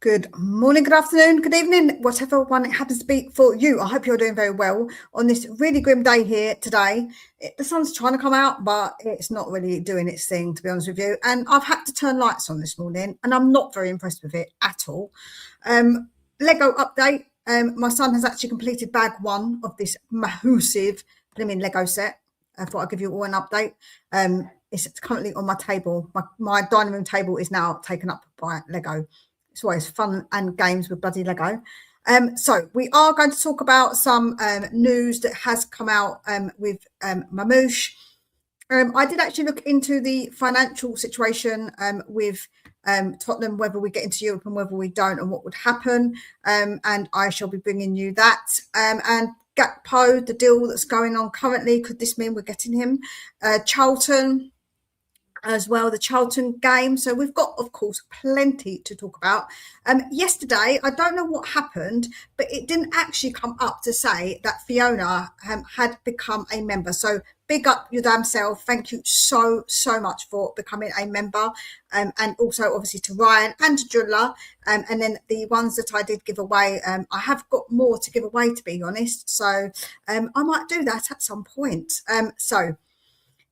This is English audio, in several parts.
Good morning, good afternoon, good evening, whatever one it happens to be for you. I hope you're doing very well on this really grim day here today. The sun's trying to come out, but it's not really doing its thing, to be honest with you. And I've had to turn lights on this morning, and I'm not very impressed with it at all. Lego update. My son has actually completed bag one of this massive blooming Lego set. I thought I'd give you all an update. It's currently on my table. My dining room table is now taken up by Lego. It's always fun and games with bloody Lego. So we are going to talk about some news that has come out with Mamouche. I did actually look into the financial situation with Tottenham, whether we get into Europe and whether we don't, and what would happen. And I shall be bringing you that. And Gakpo, the deal that's going on currently, could this mean we're getting him? Charlton as well, the Charlton game. So we've got, of course, plenty to talk about. Yesterday, I don't know what happened, but it didn't actually come up to say that Fiona had become a member. So big up your damn self. Thank you so much for becoming a member. And also, obviously, to Ryan and to Julla. And then the ones that I did give away, I have got more to give away, to be honest. So I might do that at some point.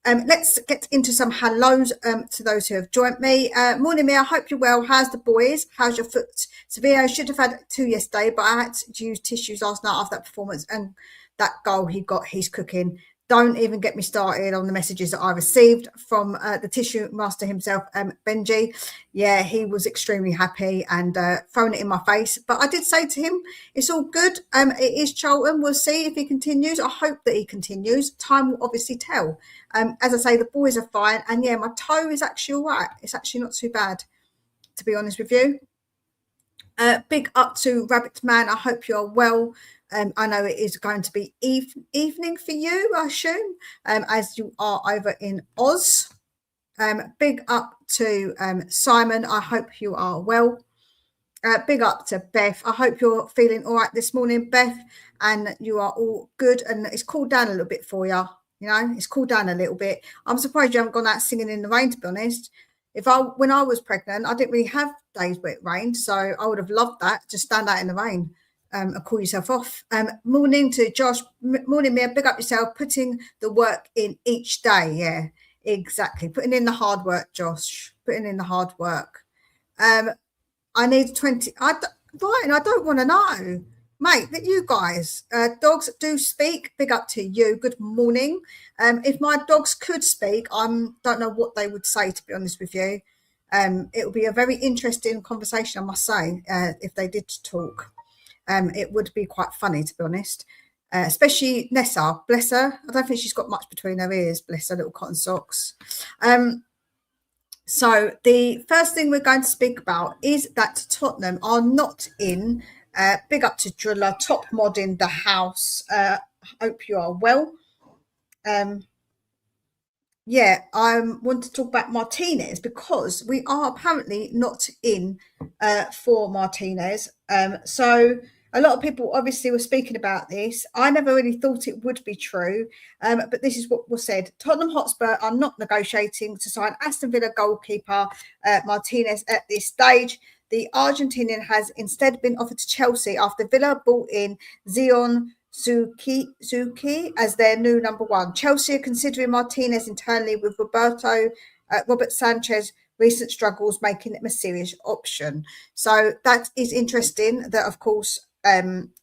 Let's get into some hellos to those who have joined me. Morning, me. I hope you're well. How's the boys? How's your foot? Savio should have had 2 yesterday, but I had to use tissues last night after that performance, and that goal he got, he's cooking. Don't even get me started on the messages that I received from the tissue master himself, Benji. Yeah, he was extremely happy and throwing it in my face. But I did say to him, it's all good. It is Charlton. We'll see if he continues. I hope that he continues. Time will obviously tell. As I say, the boys are fine. And yeah, my toe is actually all right. It's actually not too bad, to be honest with you. Big up to Rabbit Man. I hope you're well. I know it is going to be evening for you, I assume, as you are over in Oz. Big up to Simon. I hope you are well. Big up to Beth. I hope you're feeling all right this morning, Beth, and you are all good. And it's cooled down a little bit for you. You know, it's cooled down a little bit. I'm surprised you haven't gone out singing in the rain, to be honest. When I was pregnant, I didn't really have days where it rained, so I would have loved that. Just stand out in the rain. And call yourself off. Morning to Josh. Morning, Mia. Big up yourself. Putting the work in each day. Yeah, exactly. Putting in the hard work, Josh. Putting in the hard work. I need 20. Ryan, I don't want to know, mate. That you guys, dogs do speak. Big up to you. Good morning. If my dogs could speak, don't know what they would say, to be honest with you. It would be a very interesting conversation, I must say, if they did talk. It would be quite funny, to be honest, especially Nessa, bless her. I don't think she's got much between her ears, bless her little cotton socks. So the first thing we're going to speak about is that Tottenham are not in. Big up to Driller, top mod in the house. Hope you are well. Yeah, I want to talk about Martinez because we are apparently not in for Martinez. So a lot of people obviously were speaking about this. I never really thought it would be true, but this is what was said. Tottenham Hotspur are not negotiating to sign Aston Villa goalkeeper Martinez at this stage. The Argentinian has instead been offered to Chelsea after Villa bought in Zion Zuki as their new number one. Chelsea are considering Martinez internally, with Robert Sanchez recent struggles making him a serious option. So that is interesting that, of course,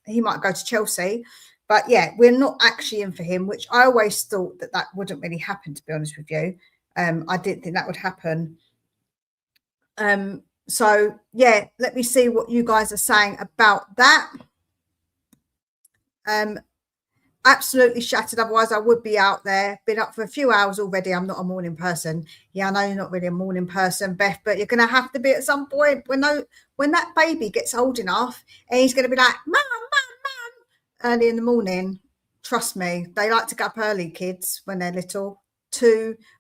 he might go to Chelsea. But yeah, we're not actually in for him, which I always thought that wouldn't really happen, to be honest with you. I didn't think that would happen. So yeah, let me see what you guys are saying about that. Absolutely shattered. Otherwise, I would be out there. Been up for a few hours already. I'm not a morning person. Yeah, I know you're not really a morning person, Beth, but you're going to have to be at some point when that baby gets old enough, and he's going to be like, Mum, early in the morning. Trust me, they like to get up early, kids, when they're little.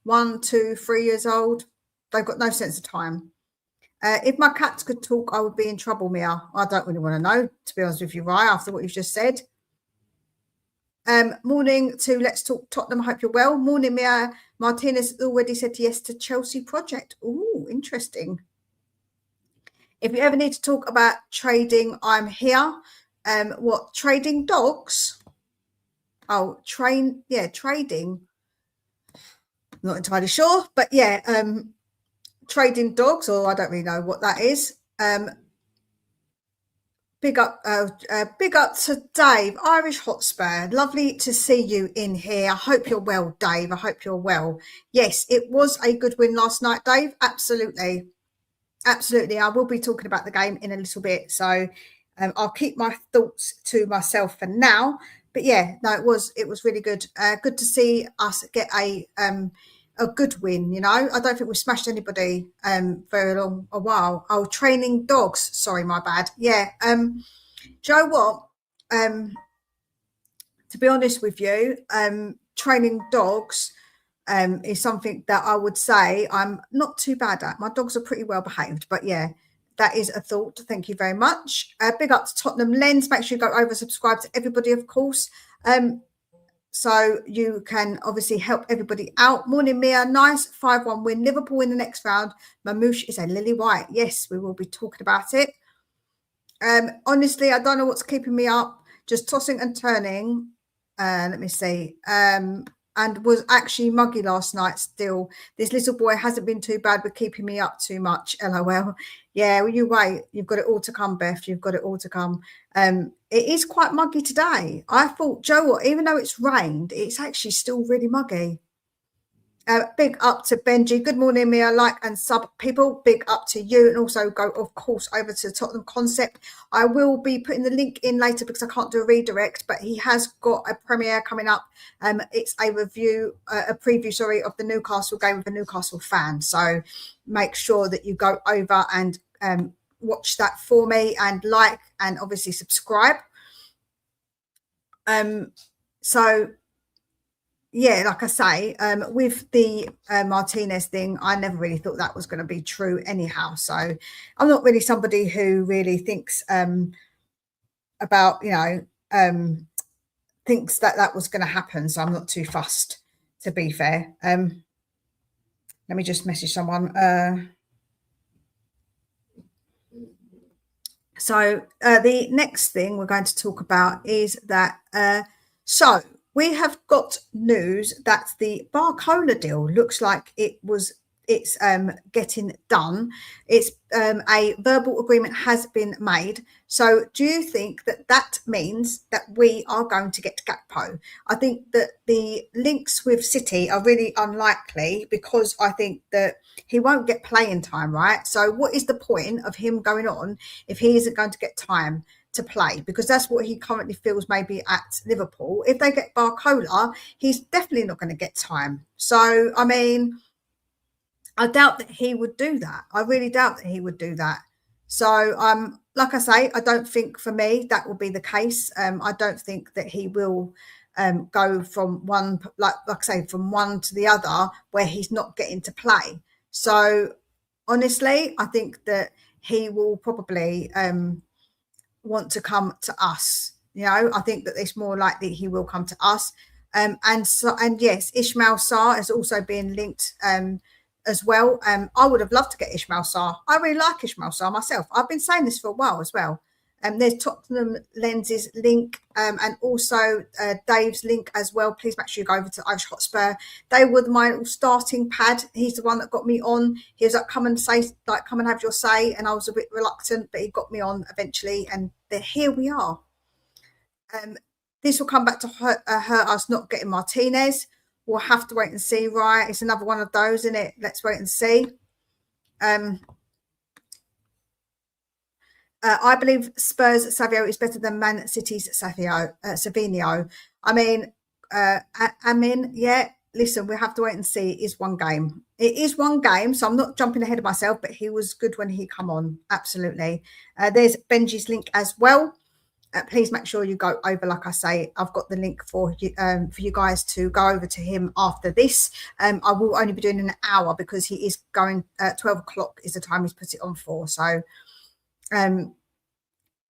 1, 2, 3 years old. They've got no sense of time. If my cats could talk, I would be in trouble, Mia. I don't really want to know, to be honest with you, Ryan, after what you've just said. Morning to Let's Talk Tottenham. I hope you're well. Morning, Mia. Martinez already said yes to Chelsea project. Ooh, interesting. If you ever need to talk about trading, I'm here. What, trading dogs? Oh, trading. Not entirely sure, but yeah, trading dogs, or I don't really know what that is. Big up to Dave, Irish Hotspur. Lovely to see you in here. I hope you're well, Dave. I hope you're well. Yes, it was a good win last night, Dave. Absolutely. Absolutely. I will be talking about the game in a little bit. So I'll keep my thoughts to myself for now. But yeah, no, it was really good. Good to see us get a good win. You know, I don't think we smashed anybody very long a while. Oh, training dogs. Sorry, my bad. Yeah. Do you know what? To be honest with you, training dogs is something that I would say I'm not too bad at. My dogs are pretty well behaved, but yeah, that is a thought. Thank you very much. Big up to Tottenham Lens. Make sure you go over, subscribe to everybody, of course. So you can obviously help everybody out. Morning, Mia. Nice 5-1 win. Liverpool in the next round. Mamouche is a lily white. Yes, we will be talking about it. Honestly, I don't know what's keeping me up. Just tossing and turning. Let me see. And was actually muggy last night still. This little boy hasn't been too bad with keeping me up too much. LOL. Yeah, well, you wait. You've got it all to come, Beth. You've got it all to come. It is quite muggy today. I thought, Joe, what? Even though it's rained, it's actually still really muggy. Big up to Benji. Good morning, Mia. Like and sub people. Big up to you. And also go, of course, over to the Tottenham Concept. I will be putting the link in later because I can't do a redirect, but he has got a premiere coming up. It's a preview, sorry, of the Newcastle game with a Newcastle fan. So make sure that you go over and watch that for me and like and obviously subscribe. So yeah, like I say, with the Martinez thing, I never really thought that was going to be true anyhow. So I'm not really somebody who really thinks about, thinks that was going to happen. So I'm not too fussed, to be fair. Let me just message someone. So the next thing we're going to talk about is that, so we have got news that the Barcola deal looks like it's getting done. It's a verbal agreement has been made. So do you think that means that we are going to get Gakpo? I think that the links with City are really unlikely because I think that he won't get playing time, right? So what is the point of him going on if he isn't going to get time to play? Because that's what he currently feels maybe at Liverpool. If they get Barcola, he's definitely not going to get time. So, I mean, I doubt that he would do that. I really doubt that he would do that. So, like I say, I don't think for me that will be the case. I don't think that he will go from one, like I say, from one to the other where he's not getting to play. So, honestly, I think that he will probably want to come to us. I think that it's more likely he will come to us. And yes, Ismail Sarr has also been linked as well. I would have loved to get Ismail Sarr. I really like Ismail Sarr myself. I've been saying this for a while as well. There's Tottenham Lens's link and also Dave's link as well. Please make sure you go over to Irish Hotspur. They were my little starting pad. He's the one that got me on. He was like, come and have your say. And I was a bit reluctant, but he got me on eventually. And here we are. This will come back to hurt us not getting Martinez. We'll have to wait and see, right? It's another one of those, isn't it? Let's wait and see. I believe Spurs Savio is better than Man City's Savinho. I mean, yeah, listen, we have to wait and see. It is one game. It is one game, so I'm not jumping ahead of myself, but he was good when he come on. Absolutely. There's Benji's link as well. Please make sure you go over. Like I say, I've got the link for you guys to go over to him after this. I will only be doing an hour because he is going 12 o'clock is the time he's put it on for. So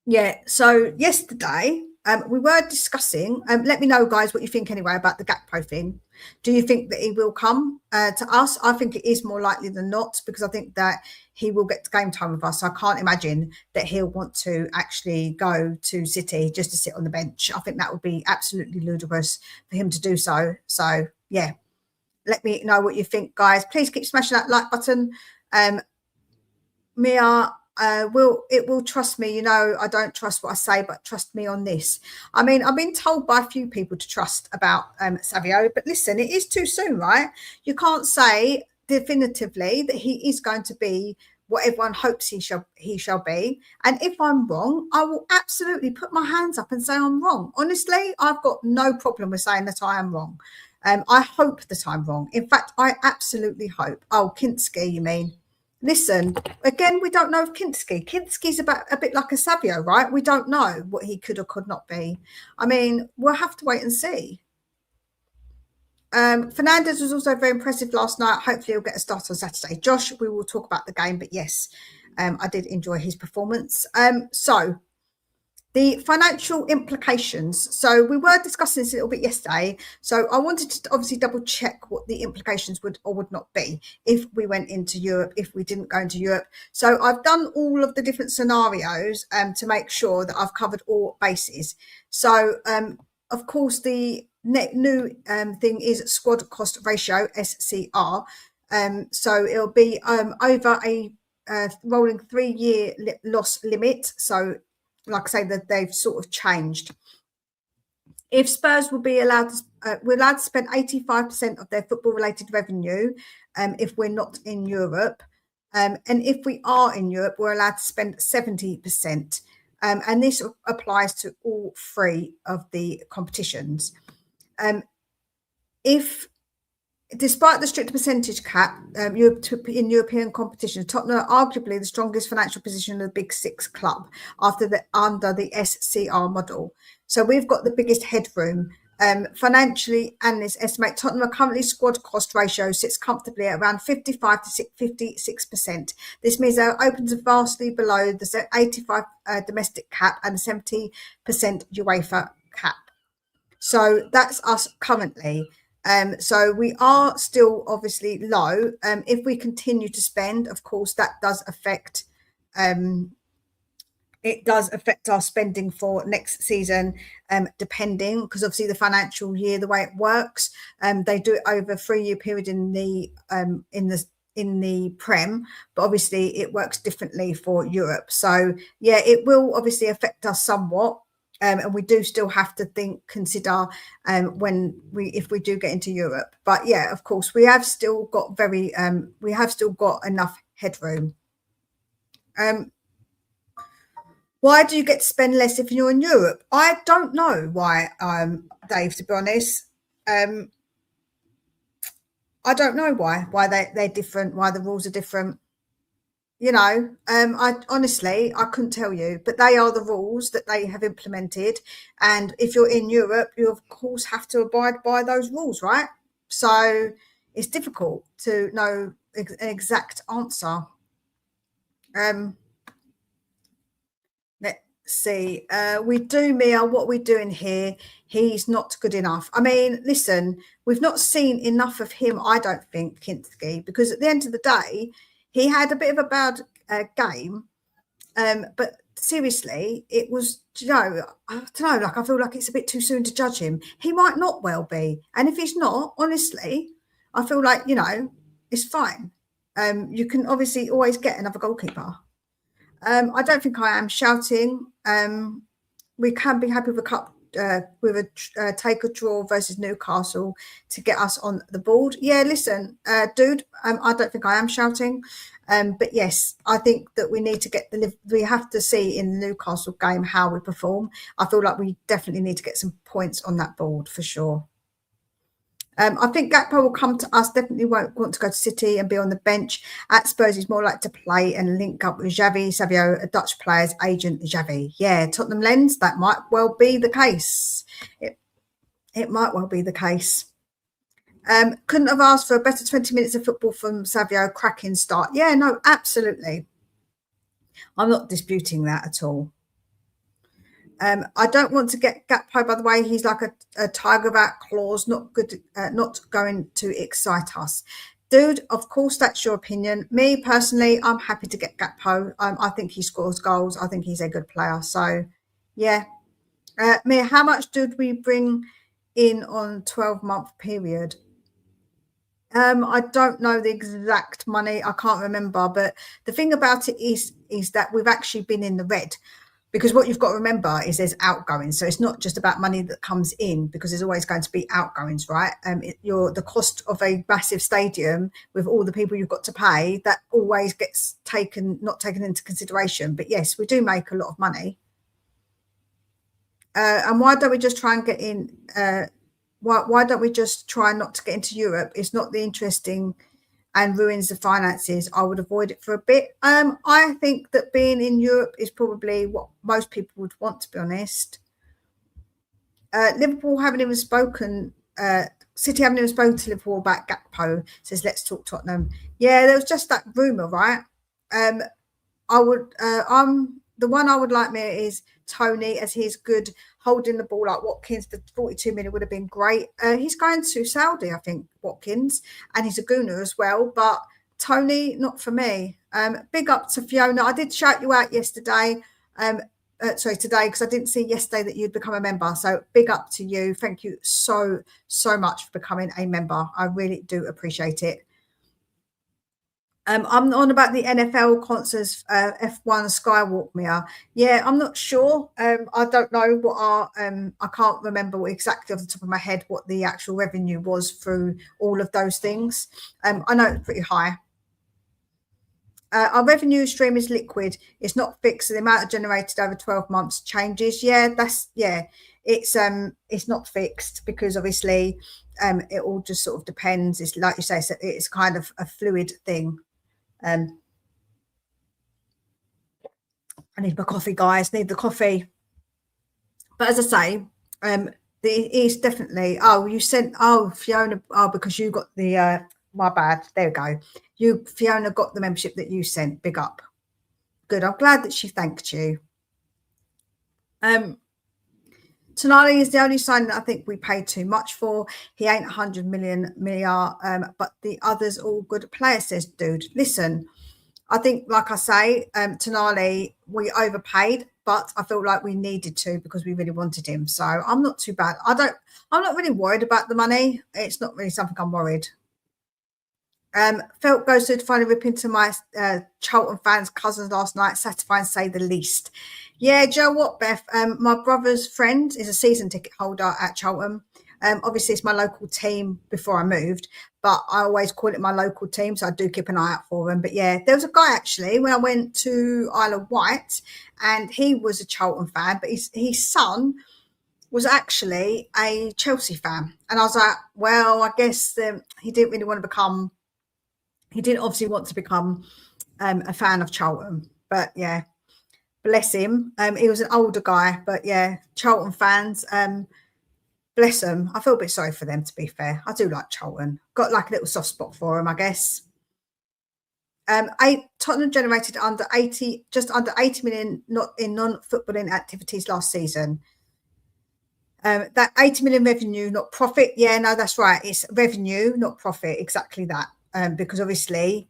yeah, so yesterday we were discussing, let me know, guys, what you think anyway about the Gakpo thing. Do you think that he will come to us? I think it is more likely than not, because I think that he will get game time with us. I can't imagine that he'll want to actually go to City just to sit on the bench. I think that would be absolutely ludicrous for him to do so. So, yeah, let me know what you think, guys. Please keep smashing that like button. Mia, will trust me. You know, I don't trust what I say, but trust me on this. I mean, I've been told by a few people to trust about Savio, but listen, it is too soon, right? You can't say definitively that he is going to be what everyone hopes he shall be. And if I'm wrong, I will absolutely put my hands up and say I'm wrong. Honestly, I've got no problem with saying that I am wrong. I hope that I'm wrong. In fact, I absolutely hope. Oh, Kinski, you mean? Listen, again, we don't know of Kinski. Kinski's a bit like a Savio, right? We don't know what he could or could not be. I mean, we'll have to wait and see. Fernandez was also very impressive last night. Hopefully he'll get a start on Saturday. Josh, we will talk about the game, but yes, I did enjoy his performance. So the financial implications. So we were discussing this a little bit yesterday. So I wanted to obviously double check what the implications would or would not be if we went into Europe, if we didn't go into Europe. So I've done all of the different scenarios to make sure that I've covered all bases. So, of course, the new thing is squad cost ratio, SCR. So it'll be over a rolling 3-year loss limit. So like I say, that they've sort of changed. If Spurs will be allowed to, we're allowed to spend 85% of their football-related revenue if we're not in Europe. And if we are in Europe, we're allowed to spend 70%. And this applies to all 3 of the competitions. Despite the strict percentage cap in European competitions, Tottenham are arguably the strongest financial position of the Big Six club under the SCR model. So we've got the biggest headroom. Financially, analysts estimate Tottenham currently squad cost ratio sits comfortably at around 55 to 56%. This means they're open to vastly below the 85 domestic cap and 70% UEFA cap. So that's us currently. So we are still obviously low. If we continue to spend, of course, that does affect our spending for next season, depending, because obviously the financial year, the way it works, they do it over a 3-year period in the Prem, but obviously it works differently for Europe. So yeah, it will obviously affect us somewhat. And we do still have to consider if we do get into Europe. But yeah, of course, we have still got enough headroom. Why do you get to spend less if you're in Europe? I don't know why, Dave, to be honest. I don't know why they're different, why the rules are different. You know, I honestly, I couldn't tell you, but they are the rules that they have implemented. And if you're in Europe, you of course have to abide by those rules, right? So it's difficult to know an exact answer. Let's see. We do, Mia, what we're doing here. He's not good enough. I mean, listen, we've not seen enough of him, I don't think, Kinski, because at the end of the day, he had a bit of a bad game, but seriously, it was, I don't know, like I feel like it's a bit too soon to judge him. He might not well be. And if he's not, honestly, I feel like, it's fine. You can obviously always get another goalkeeper. I don't think I am shouting. We can be happy with a cup. With a take a draw versus Newcastle to get us on the board. Yeah, listen, dude, I don't think I am shouting, but yes, I think that we need to we have to see in the Newcastle game how we perform. I feel like we definitely need to get some points on that board for sure. I think Gakpo will come to us, definitely won't want to go to City and be on the bench. At Spurs, he's more like to play and link up with Xavi, Savio, a Dutch player's agent, Xavi. Yeah, Tottenham lens, that might well be the case. It might well be the case. Couldn't have asked for a better 20 minutes of football from Savio, cracking start. Yeah, no, absolutely. I'm not disputing that at all. I don't want to get Gakpo, by the way. He's like a tiger without claws, not good, not going to excite us. Dude, of course, that's your opinion. Me, personally, I'm happy to get Gakpo. I think he scores goals. I think he's a good player. So, yeah. Mia, how much did we bring in on 12-month period? I don't know the exact money. I can't remember. But the thing about it is that we've actually been in the red. Because what you've got to remember is there's outgoings. So it's not just about money that comes in, because there's always going to be outgoings, right? The cost of a massive stadium with all the people you've got to pay, that always gets not taken into consideration. But yes, we do make a lot of money. And why don't we just try and get in? Why don't we just try not to get into Europe? It's not the interesting and ruins the finances. I would avoid it for a bit. I think that being in Europe is probably what most people would want, to be honest. Liverpool haven't even spoken. City haven't even spoken to Liverpool about Gakpo. Says let's talk Tottenham. Yeah, there was just that rumor, right? I would. The one I would like more is Tony, as he's good holding the ball like Watkins. The 42 million would have been great. He's going to Saudi, I think, Watkins, and he's a gooner as well. But Tony, not for me. Big up to Fiona. I did shout you out yesterday. Today, because I didn't see yesterday that you'd become a member. So big up to you. Thank you so much for becoming a member. I really do appreciate it. I'm on about the NFL concerts, F1 Skywalk Mirror. Yeah, I'm not sure. I don't know what I can't remember exactly off the top of my head what the actual revenue was through all of those things. I know it's pretty high. Our revenue stream is liquid. It's not fixed. So the amount generated over 12 months changes. Yeah, it's not fixed, because obviously it all just sort of depends. It's like you say, it's kind of a fluid thing. I need my coffee, guys. Need the coffee. But as I say, it's definitely. Oh, you sent. Oh, Fiona. Oh, because you got the. My bad. There we go. Fiona got the membership that you sent. Big up. Good. I'm glad that she thanked you. Tonali is the only sign that I think we paid too much for. He ain't 100 million, but the others all good players, says Dude. Listen, I think, like I say, Tonali, we overpaid, but I felt like we needed to because we really wanted him. So I'm not too bad. I'm not really worried about the money. It's not really something I'm worried. Felt ghosted, finally rip into my Charlton fans' cousins last night. Satisfying, say the least. Yeah, Joe, what, Beth? My brother's friend is a season ticket holder at Charlton. Obviously, it's my local team before I moved, but I always call it my local team, so I do keep an eye out for them. But yeah, there was a guy actually when I went to Isle of Wight, and he was a Charlton fan, but his son was actually a Chelsea fan. And I was like, well, I guess he didn't really want to become. He didn't obviously want to become a fan of Charlton, but yeah, bless him. He was an older guy, but yeah, Charlton fans, bless them. I feel a bit sorry for them, to be fair. I do like Charlton. Got like a little soft spot for him, I guess. Tottenham generated just under 80 million not in non-footballing activities last season. That 80 million revenue, not profit. Yeah, no, that's right. It's revenue, not profit. Exactly that. Because obviously,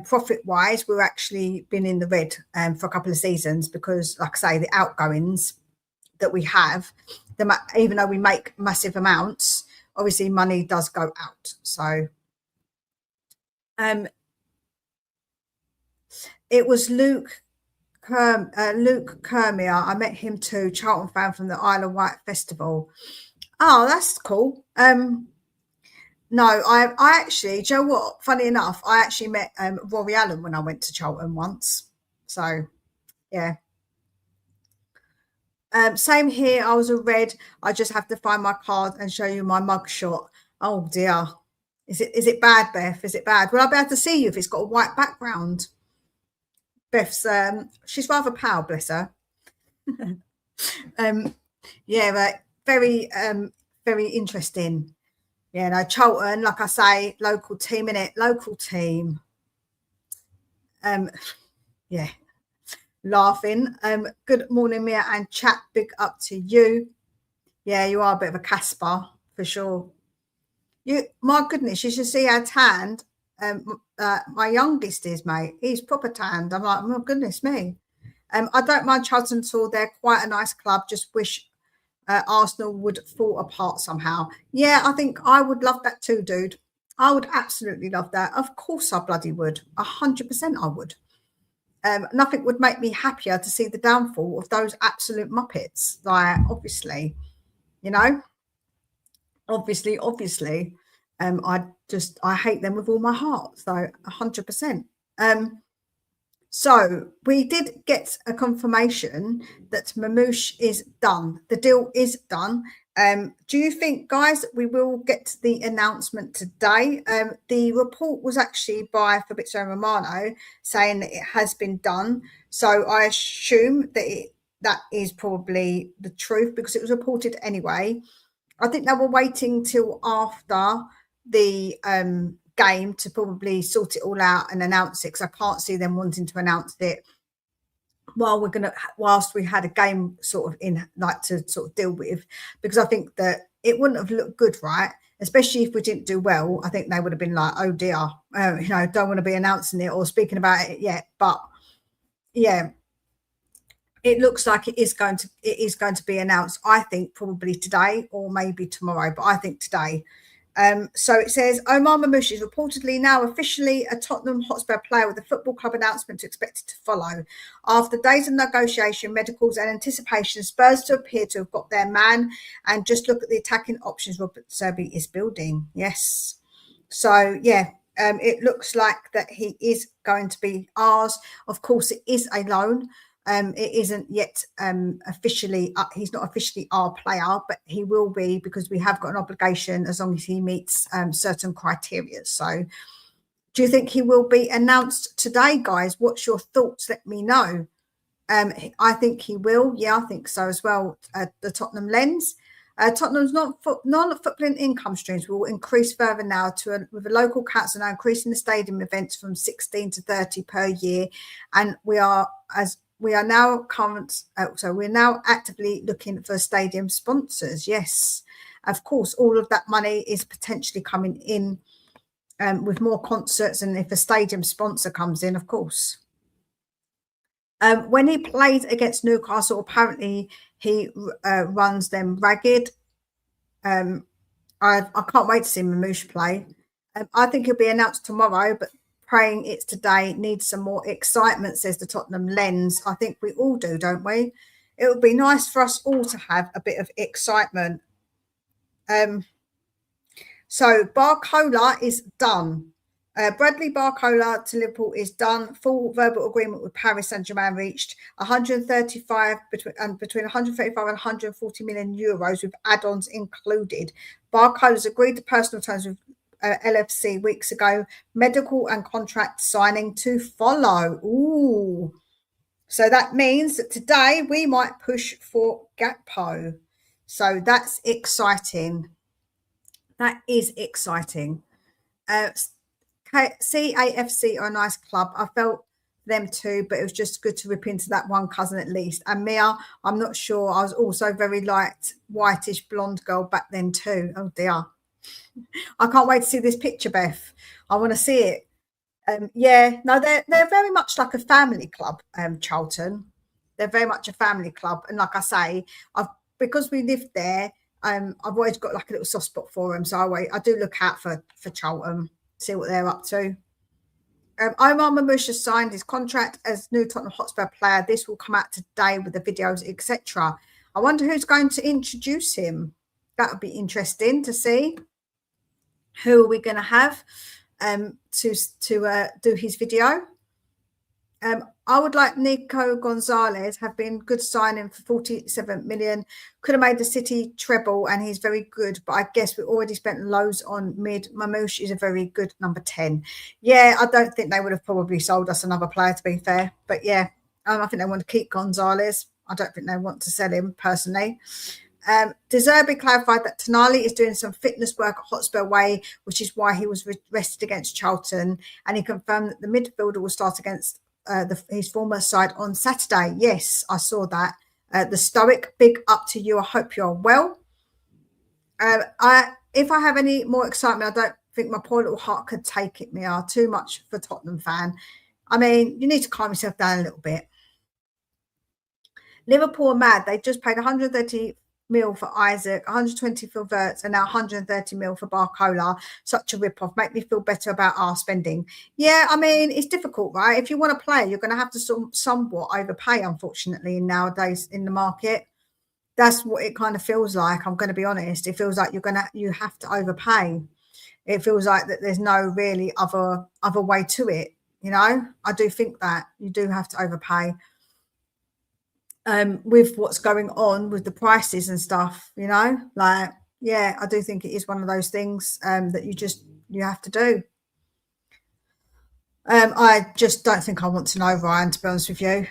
profit-wise, we've actually been in the red for a couple of seasons because, like I say, the outgoings that we have, even though we make massive amounts, obviously money does go out. So it was Luke Kermier. I met him too, Charlton fan from the Isle of Wight Festival. Oh, that's cool. No, I actually, do you know what? Funny enough, I actually met Rory Allen when I went to Charlton once. So, yeah. Same here. I was a red. I just have to find my card and show you my mugshot. Oh dear. Is it bad, Beth? Is it bad? Will I be able to see you if it's got a white background? Beth's she's rather pale, bless her. Yeah, but very interesting. Yeah, no, Charlton, like I say, local team, innit? Local team. Yeah. laughing. Good morning, Mia and chat. Big up to you. Yeah, you are a bit of a Casper for sure. My goodness, you should see how tanned my youngest is, mate. He's proper tanned. I'm like, oh goodness me. I don't mind Charlton at all. They're quite a nice club. Just wish Arsenal would fall apart somehow. Yeah, I think I would love that too, dude. I would absolutely love that. Of course, I bloody would. 100% I would. Nothing would make me happier to see the downfall of those absolute muppets. Like, obviously, you know, obviously, I hate them with all my heart. So 100%. So we did get a confirmation that Mamouche is done. The deal is done. Do you think, guys, we will get the announcement today? The report was actually by Fabrizio Romano saying that it has been done. So I assume that that is probably the truth because it was reported anyway. I think they were waiting till after the game to probably sort it all out and announce it because I can't see them wanting to announce it whilst we had a game sort of in like to sort of deal with, because I think that it wouldn't have looked good, right? Especially if we didn't do well. I think they would have been like, oh dear, don't want to be announcing it or speaking about it yet. But yeah, it looks like it is going to be announced. I think probably today or maybe tomorrow, but I think today. So it says Omar Mamouche is reportedly now officially a Tottenham Hotspur player, with the football club announcement expected to follow. After days of negotiation, medicals and anticipation, Spurs to appear to have got their man. And just look at the attacking options Robert Serbi is building. Yes. So yeah, it looks like that he is going to be ours. Of course, it is a loan. It isn't yet officially, he's not officially our player, but he will be because we have got an obligation as long as he meets certain criteria. So do you think he will be announced today, guys? What's your thoughts? Let me know. I think he will. Yeah, I think so as well. The Tottenham lens. Tottenham's non-footballing income streams will increase further now with a local council now increasing the stadium events from 16 to 30 per year, and we're now actively looking for stadium sponsors. Yes, of course, all of that money is potentially coming in with more concerts, and if a stadium sponsor comes in, of course. When he played against Newcastle, apparently he runs them ragged. I can't wait to see Mamouche play. I think he'll be announced tomorrow, but praying it's today. Needs some more excitement, says the Tottenham lens. I think we all do, don't we? It would be nice for us all to have a bit of excitement. So Barcola is done. Bradley Barcola to Liverpool is done. Full verbal agreement with Paris Saint-Germain reached. 135 between 135 and 140 million euros with add-ons included. Barcola's agreed to personal terms with LFC weeks ago. Medical and contract signing to follow. Ooh. So that means that today we might push for Gakpo. So that's exciting. That is exciting. CAFC are a nice club. I felt them too, but it was just good to rip into that one cousin at least. And Mia, I'm not sure. I was also very light, whitish blonde girl back then too. Oh dear. I can't wait to see this picture, Beth. I want to see it. Yeah, no, they're very much like a family club, Charlton. They're very much a family club. And like I say, because we lived there, I've always got like a little soft spot for them. So I do look out for Charlton, see what they're up to. Omar Mamouche has signed his contract as new Tottenham Hotspur player. This will come out today with the videos, etc. I wonder who's going to introduce him. That would be interesting to see. Who are we going to have to do his video? I would like Nico Gonzalez, have been good signing for 47 million. Could have made the City treble, and he's very good. But I guess we already spent loads on mid. Mamouche is a very good number 10. Yeah, I don't think they would have probably sold us another player, to be fair. But yeah, I think they want to keep Gonzalez. I don't think they want to sell him personally. De Zerbi clarified that Tonali is doing some fitness work at Hotspur Way, which is why he was rested against Charlton, and he confirmed that the midfielder will start against his former side on Saturday. Yes, I saw that. The Stoic, big up to you. I hope you're well. If I have any more excitement, I don't think my poor little heart could take it, Mia. Too much for Tottenham fan. I mean, you need to calm yourself down a little bit. Liverpool are mad. They just paid 130 mil for Isaac, 120 for Verts, and now 130 mil for Barcola. Such a rip-off. Make me feel better about our spending. Yeah, I mean, it's difficult, right? If you want to play, you're going to have to somewhat overpay, unfortunately, nowadays in the market. That's what it kind of feels like. I'm going to be honest. It feels like you have to overpay. It feels like that there's no really other way to it. You know, I do think that you do have to overpay. With what's going on with the prices and stuff, you know, like, yeah, I do think it is one of those things that you have to do. I just don't think I want to know, Ryan, to be honest with you.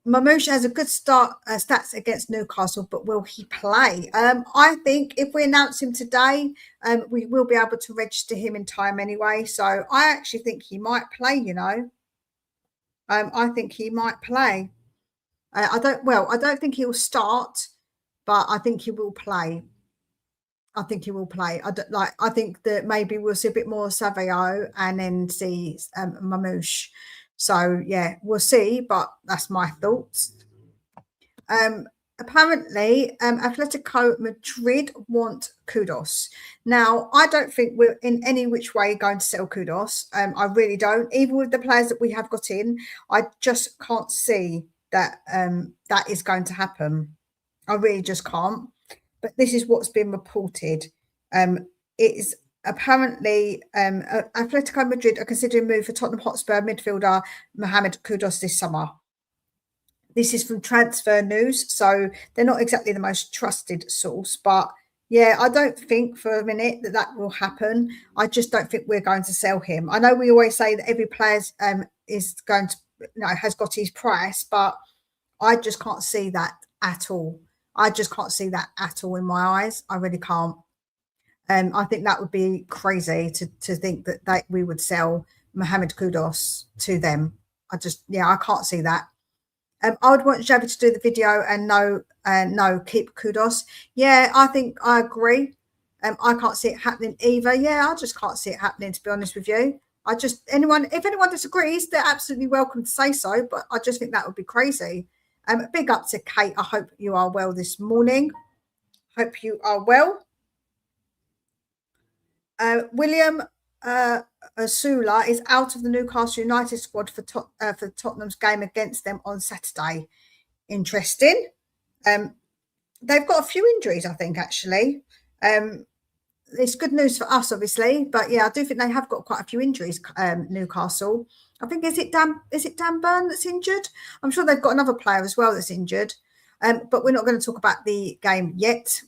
Mamouche has a good stats against Newcastle, but will he play? I think if we announce him today, we will be able to register him in time anyway. So I actually think he might play, you know. I think he might play. I don't think he'll start, but I think he will play. I think he will play. I think that maybe we'll see a bit more Savio and then see Mamouche. So yeah, we'll see, but that's my thoughts. Apparently, Atletico Madrid want Kudos. Now, I don't think we're in any which way going to sell Kudos. I really don't. Even with the players that we have got in, I just can't see that that is going to happen. I really just can't. But this is what's been reported. It is apparently Atletico Madrid are considering move for Tottenham Hotspur midfielder Mohamed Kudus this summer. This is from Transfer News, so they're not exactly the most trusted source, but yeah, I don't think for a minute that will happen. I just don't think we're going to sell him. I know we always say that every player is going to, has got his price, but I just can't see that at all. I just can't see that at all in my eyes. I really can't. I think that would be crazy to think that we would sell Mohamed Kudus to them. I can't see that. I would want Xavi to do the video and no, keep Kudus. Yeah, I think I agree. I can't see it happening either. Yeah, I just can't see it happening, to be honest with you. If anyone disagrees, they're absolutely welcome to say so, but I just think that would be crazy. Big up to Kate. I hope you are well this morning. Hope you are well. William Asula is out of the Newcastle United squad for Tottenham's game against them on Saturday. Interesting. They've got a few injuries, I think, actually. It's good news for us, obviously, but yeah, I do think they have got quite a few injuries. Newcastle, I think, is it Dan Burn that's injured? I'm sure they've got another player as well that's injured. But we're not going to talk about the game yet.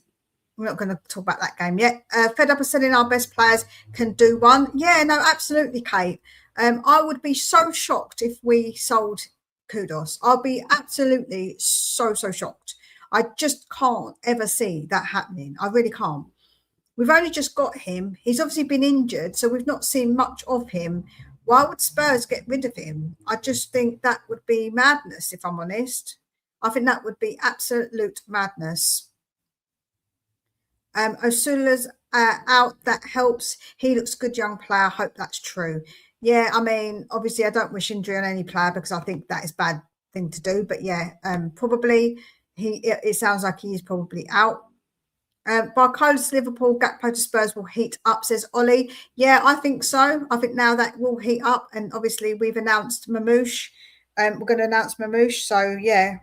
We're not going to talk about that game yet. Fed up of selling our best players, can do one. Yeah, no, absolutely, Kate. I would be so shocked if we sold Kudus. I'll be absolutely so shocked. I just can't ever see that happening. I really can't. We've only just got him. He's obviously been injured, so we've not seen much of him. Why would Spurs get rid of him? I just think that would be madness, if I'm honest. I think that would be absolute madness. Osula's out. That helps. He looks good, young player. I hope that's true. Yeah, I mean, obviously, I don't wish injury on any player because I think that is a bad thing to do. But yeah, probably it sounds like he is probably out. Barcola to Liverpool, Gakpo to Spurs will heat up, says Ollie. Yeah, I think so. I think now that will heat up, and obviously we've announced Mamouche. We're going to announce Mamouche, so yeah.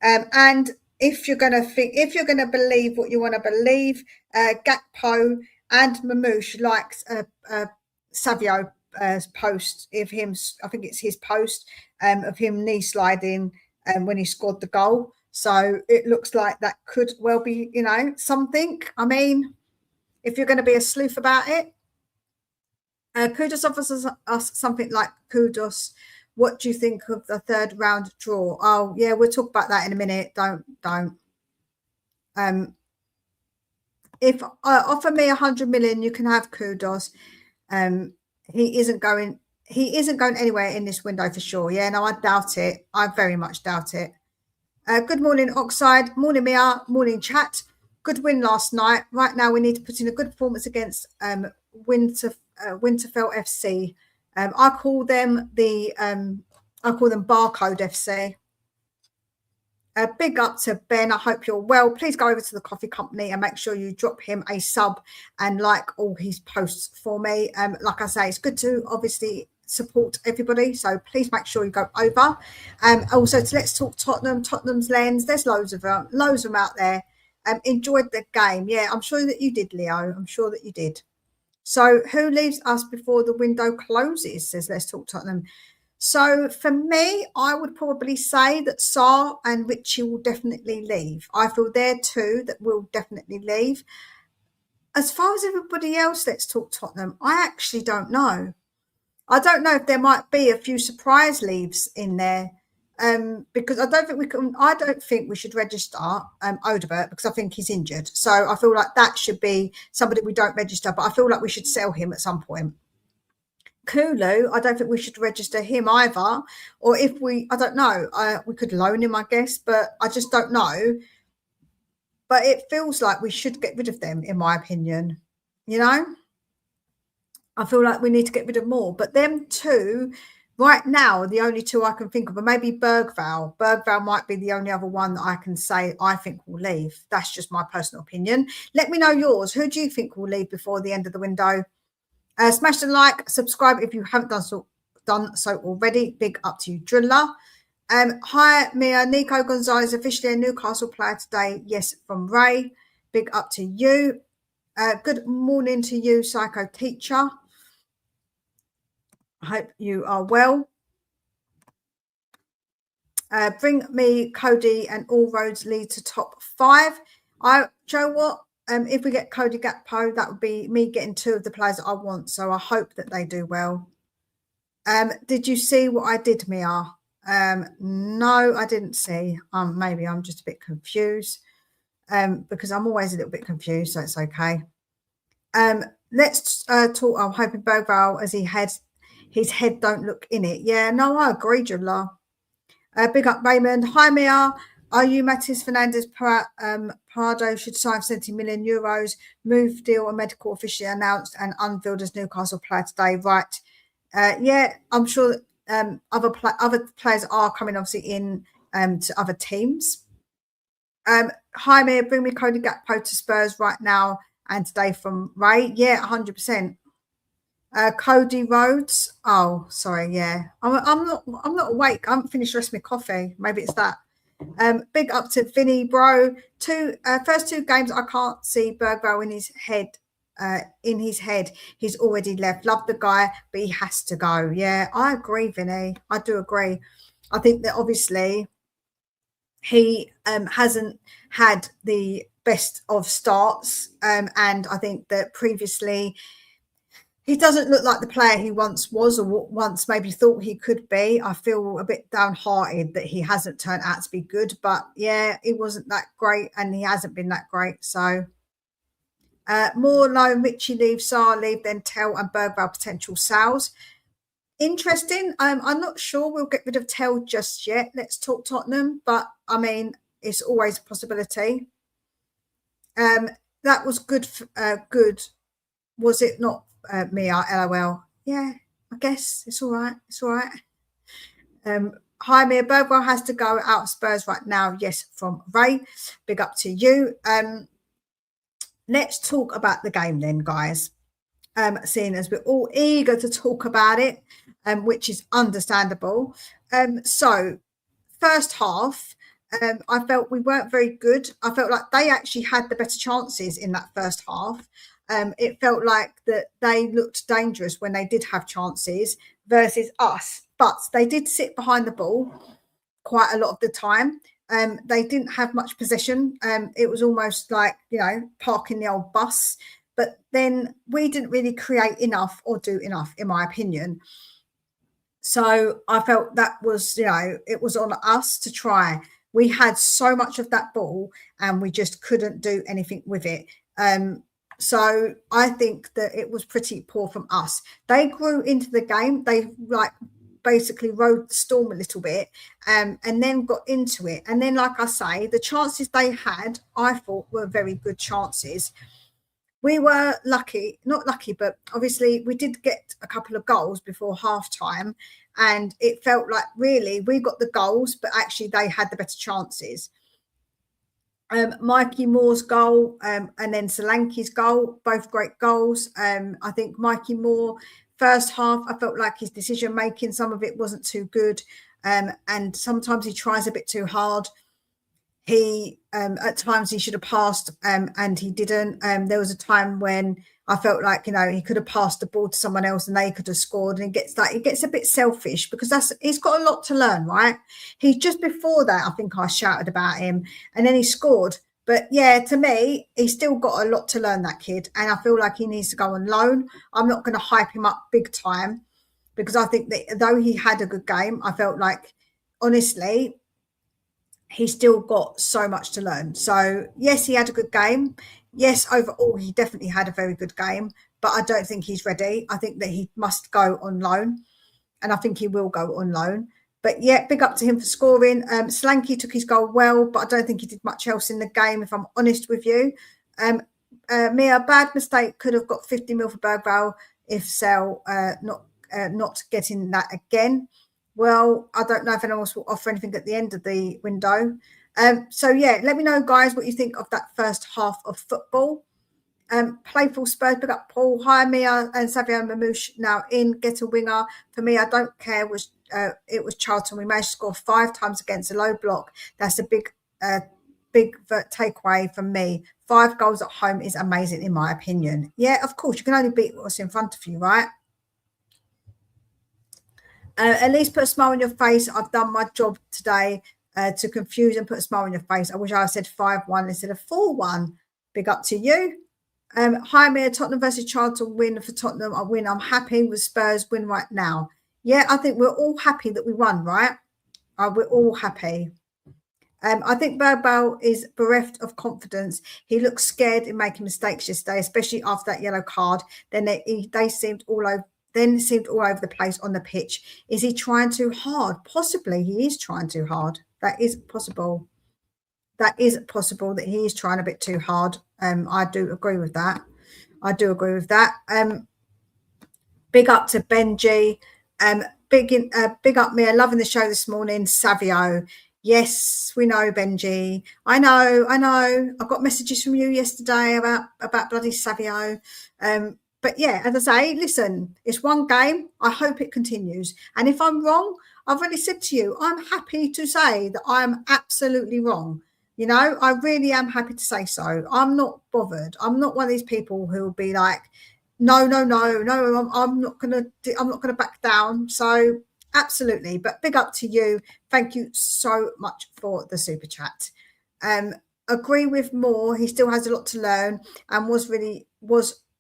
And if you're going to believe what you want to believe, Gakpo and Mamouche likes Savio post of him. I think it's his post of him knee sliding when he scored the goal. So it looks like that could well be, something. I mean, if you're going to be a sleuth about it, Kudus offers us something like Kudus. What do you think of the third round draw? Oh, yeah, we'll talk about that in a minute. Don't. If offer me 100 million, you can have Kudus. He isn't going he isn't going anywhere in this window for sure. Yeah, no, I doubt it. I very much doubt it. Good morning, Oxide. Morning, Mia. Morning, chat. Good win last night. Right now, we need to put in a good performance against Winterfell FC. I call them Barcode FC. Big up to Ben. I hope you're well. Please go over to the coffee company and make sure you drop him a sub and like all his posts for me. Like I say, it's good to obviously support everybody, so please make sure you go over. Also to Let's Talk Tottenham's lens. There's loads of them out there. Enjoyed the game. Yeah, I'm sure that you did, Leo. I'm sure that you did. So who leaves us before the window closes, says Let's Talk Tottenham. So for me, I would probably say that Sarr and Richie will definitely leave. I feel they're two that will definitely leave. As far as everybody else, Let's Talk Tottenham, I actually don't know. I don't know if there might be a few surprise leaves in there, because I don't think we should register Odebert, because I think he's injured. So I feel like that should be somebody we don't register, but I feel like we should sell him at some point. Kulu, I don't think we should register him either. Or if I don't know, we could loan him, I guess, but I just don't know. But it feels like we should get rid of them, in my opinion. You know, I feel like we need to get rid of more. But them two, right now, the only two I can think of, but maybe Bergvall. Bergvall might be the only other one that I can say I think will leave. That's just my personal opinion. Let me know yours. Who do you think will leave before the end of the window? Smash the like, subscribe if you haven't done so already. Big up to you, Driller. Hi, Mia. Nico Gonzalez, officially a Newcastle player today. Yes, from Ray. Big up to you. Good morning to you, Psycho Teacher. I hope you are well. Bring me Cody and all roads lead to top 5. Joe, what? If we get Cody Gakpo, that would be me getting 2 of the players that I want. So I hope that they do well. Did you see what I did, Mia? No, I didn't see. Maybe I'm just a bit confused, because I'm always a little bit confused, so it's okay. Let's talk. I'm hoping Bergvall, as his head don't look in it. Yeah, no, I agree, Julia. Big up, Raymond. Hi, Mia. Are you Matis Fernandez Prado should sign 70 million euros? Move deal and medical officially announced and unveiled as Newcastle player today. Right. Yeah, I'm sure that other players are coming obviously in to other teams. Hi, Mia. Bring me Cody Gakpo to Spurs right now and today from Ray. Yeah, 100%. Cody Rhodes. Oh, sorry. Yeah, I'm not awake. I haven't finished the rest of my coffee. Maybe it's that. Big up to Vinny, bro. First 2 games, I can't see Bergvall in his head. He's already left. Love the guy, but he has to go. Yeah, I agree, Vinny. I do agree. I think that obviously he hasn't had the best of starts, and I think that previously he doesn't look like the player he once was, or once maybe thought he could be. I feel a bit downhearted that he hasn't turned out to be good. But yeah, he wasn't that great, and he hasn't been that great. So more loan, Richie leave, Sarr leave, then Tell and Bergvall potential sales. Interesting. I'm not sure we'll get rid of Tell just yet. Let's talk Tottenham, but I mean, it's always a possibility. That was good. Good, was it not? Mia, LOL. Yeah, I guess it's all right. It's all right. Hi, Mia. Bergvall has to go out of Spurs right now. Yes, from Ray. Big up to you. Let's talk about the game then, guys. Seeing as we're all eager to talk about it, which is understandable. So, first half, I felt we weren't very good. I felt like they actually had the better chances in that first half. It felt like that they looked dangerous when they did have chances versus us, but they did sit behind the ball quite a lot of the time. They didn't have much possession. It was almost like, parking the old bus, but then we didn't really create enough or do enough, in my opinion. So I felt that was, it was on us to try. We had so much of that ball and we just couldn't do anything with it. So I think that it was pretty poor from us. They grew into the game. They like basically rode the storm a little bit, and then got into it. And then, like I say, the chances they had, I thought, were very good chances. We were lucky, not lucky, but obviously we did get a couple of goals before half time, and it felt like really we got the goals, but actually they had the better chances. Mikey Moore's goal, and then Solanke's goal, both great goals. I think Mikey Moore, first half, I felt like his decision making, some of it wasn't too good, and sometimes he tries a bit too hard. He at times he should have passed, and he didn't. There was a time when I felt like, you know, he could have passed the ball to someone else and they could have scored. And he gets a bit selfish because he's got a lot to learn, right? He just before that, I think I shouted about him, and then he scored. But yeah, to me, he's still got a lot to learn, that kid, and I feel like he needs to go on loan. I'm not going to hype him up big time because I think that though he had a good game, I felt like honestly he's still got so much to learn. So yes, he had a good game. Yes, overall he definitely had a very good game, but I don't think he's ready. I think that he must go on loan, and I think he will go on loan. But yeah, big up to him for scoring. Slanky took his goal well, but I don't think he did much else in the game, if I'm honest with you. Mia, bad mistake, could have got 50 mil for Bergvall if Sell not getting that again. Well, I don't know if anyone else will offer anything at the end of the window. So yeah, let me know, guys, what you think of that first half of football. Playful Spurs, big up Paul. Hi, Mia and Savio Mamouche now in. Get a winger. For me, I don't care. It was Charlton. We managed to score 5 times against a low block. That's a big takeaway from me. 5 goals at home is amazing, in my opinion. Yeah, of course, you can only beat what's in front of you, right? At least put a smile on your face. I've done my job today to confuse and put a smile on your face. I wish I said 5-1 instead of 4-1. Big up to you. Hi, Mia. Tottenham versus Charlton win for Tottenham. I win. I'm happy with Spurs win right now. Yeah, I think we're all happy that we won, right? We're all happy. I think Bergvall is bereft of confidence. He looked scared in making mistakes yesterday, especially after that yellow card. Then they seemed all over. Then seemed all over the place on the pitch. Is he trying too hard? Possibly he is trying too hard. That is possible. That is possible that he is trying a bit too hard. I do agree with that. I do agree with that. Big up to Benji. Big up me. Loving the show this morning. Savio. Yes, we know, Benji. I know. I got messages from you yesterday about bloody Savio. But yeah, as I say, listen, it's one game. I hope it continues. And if I'm wrong, I've already said to you, I'm happy to say that I'm absolutely wrong. You know, I really am happy to say so. I'm not bothered. I'm not one of these people who will be like, no, I'm not gonna back down. So absolutely. But big up to you. Thank you so much for the super chat. Agree with Moore. He still has a lot to learn and was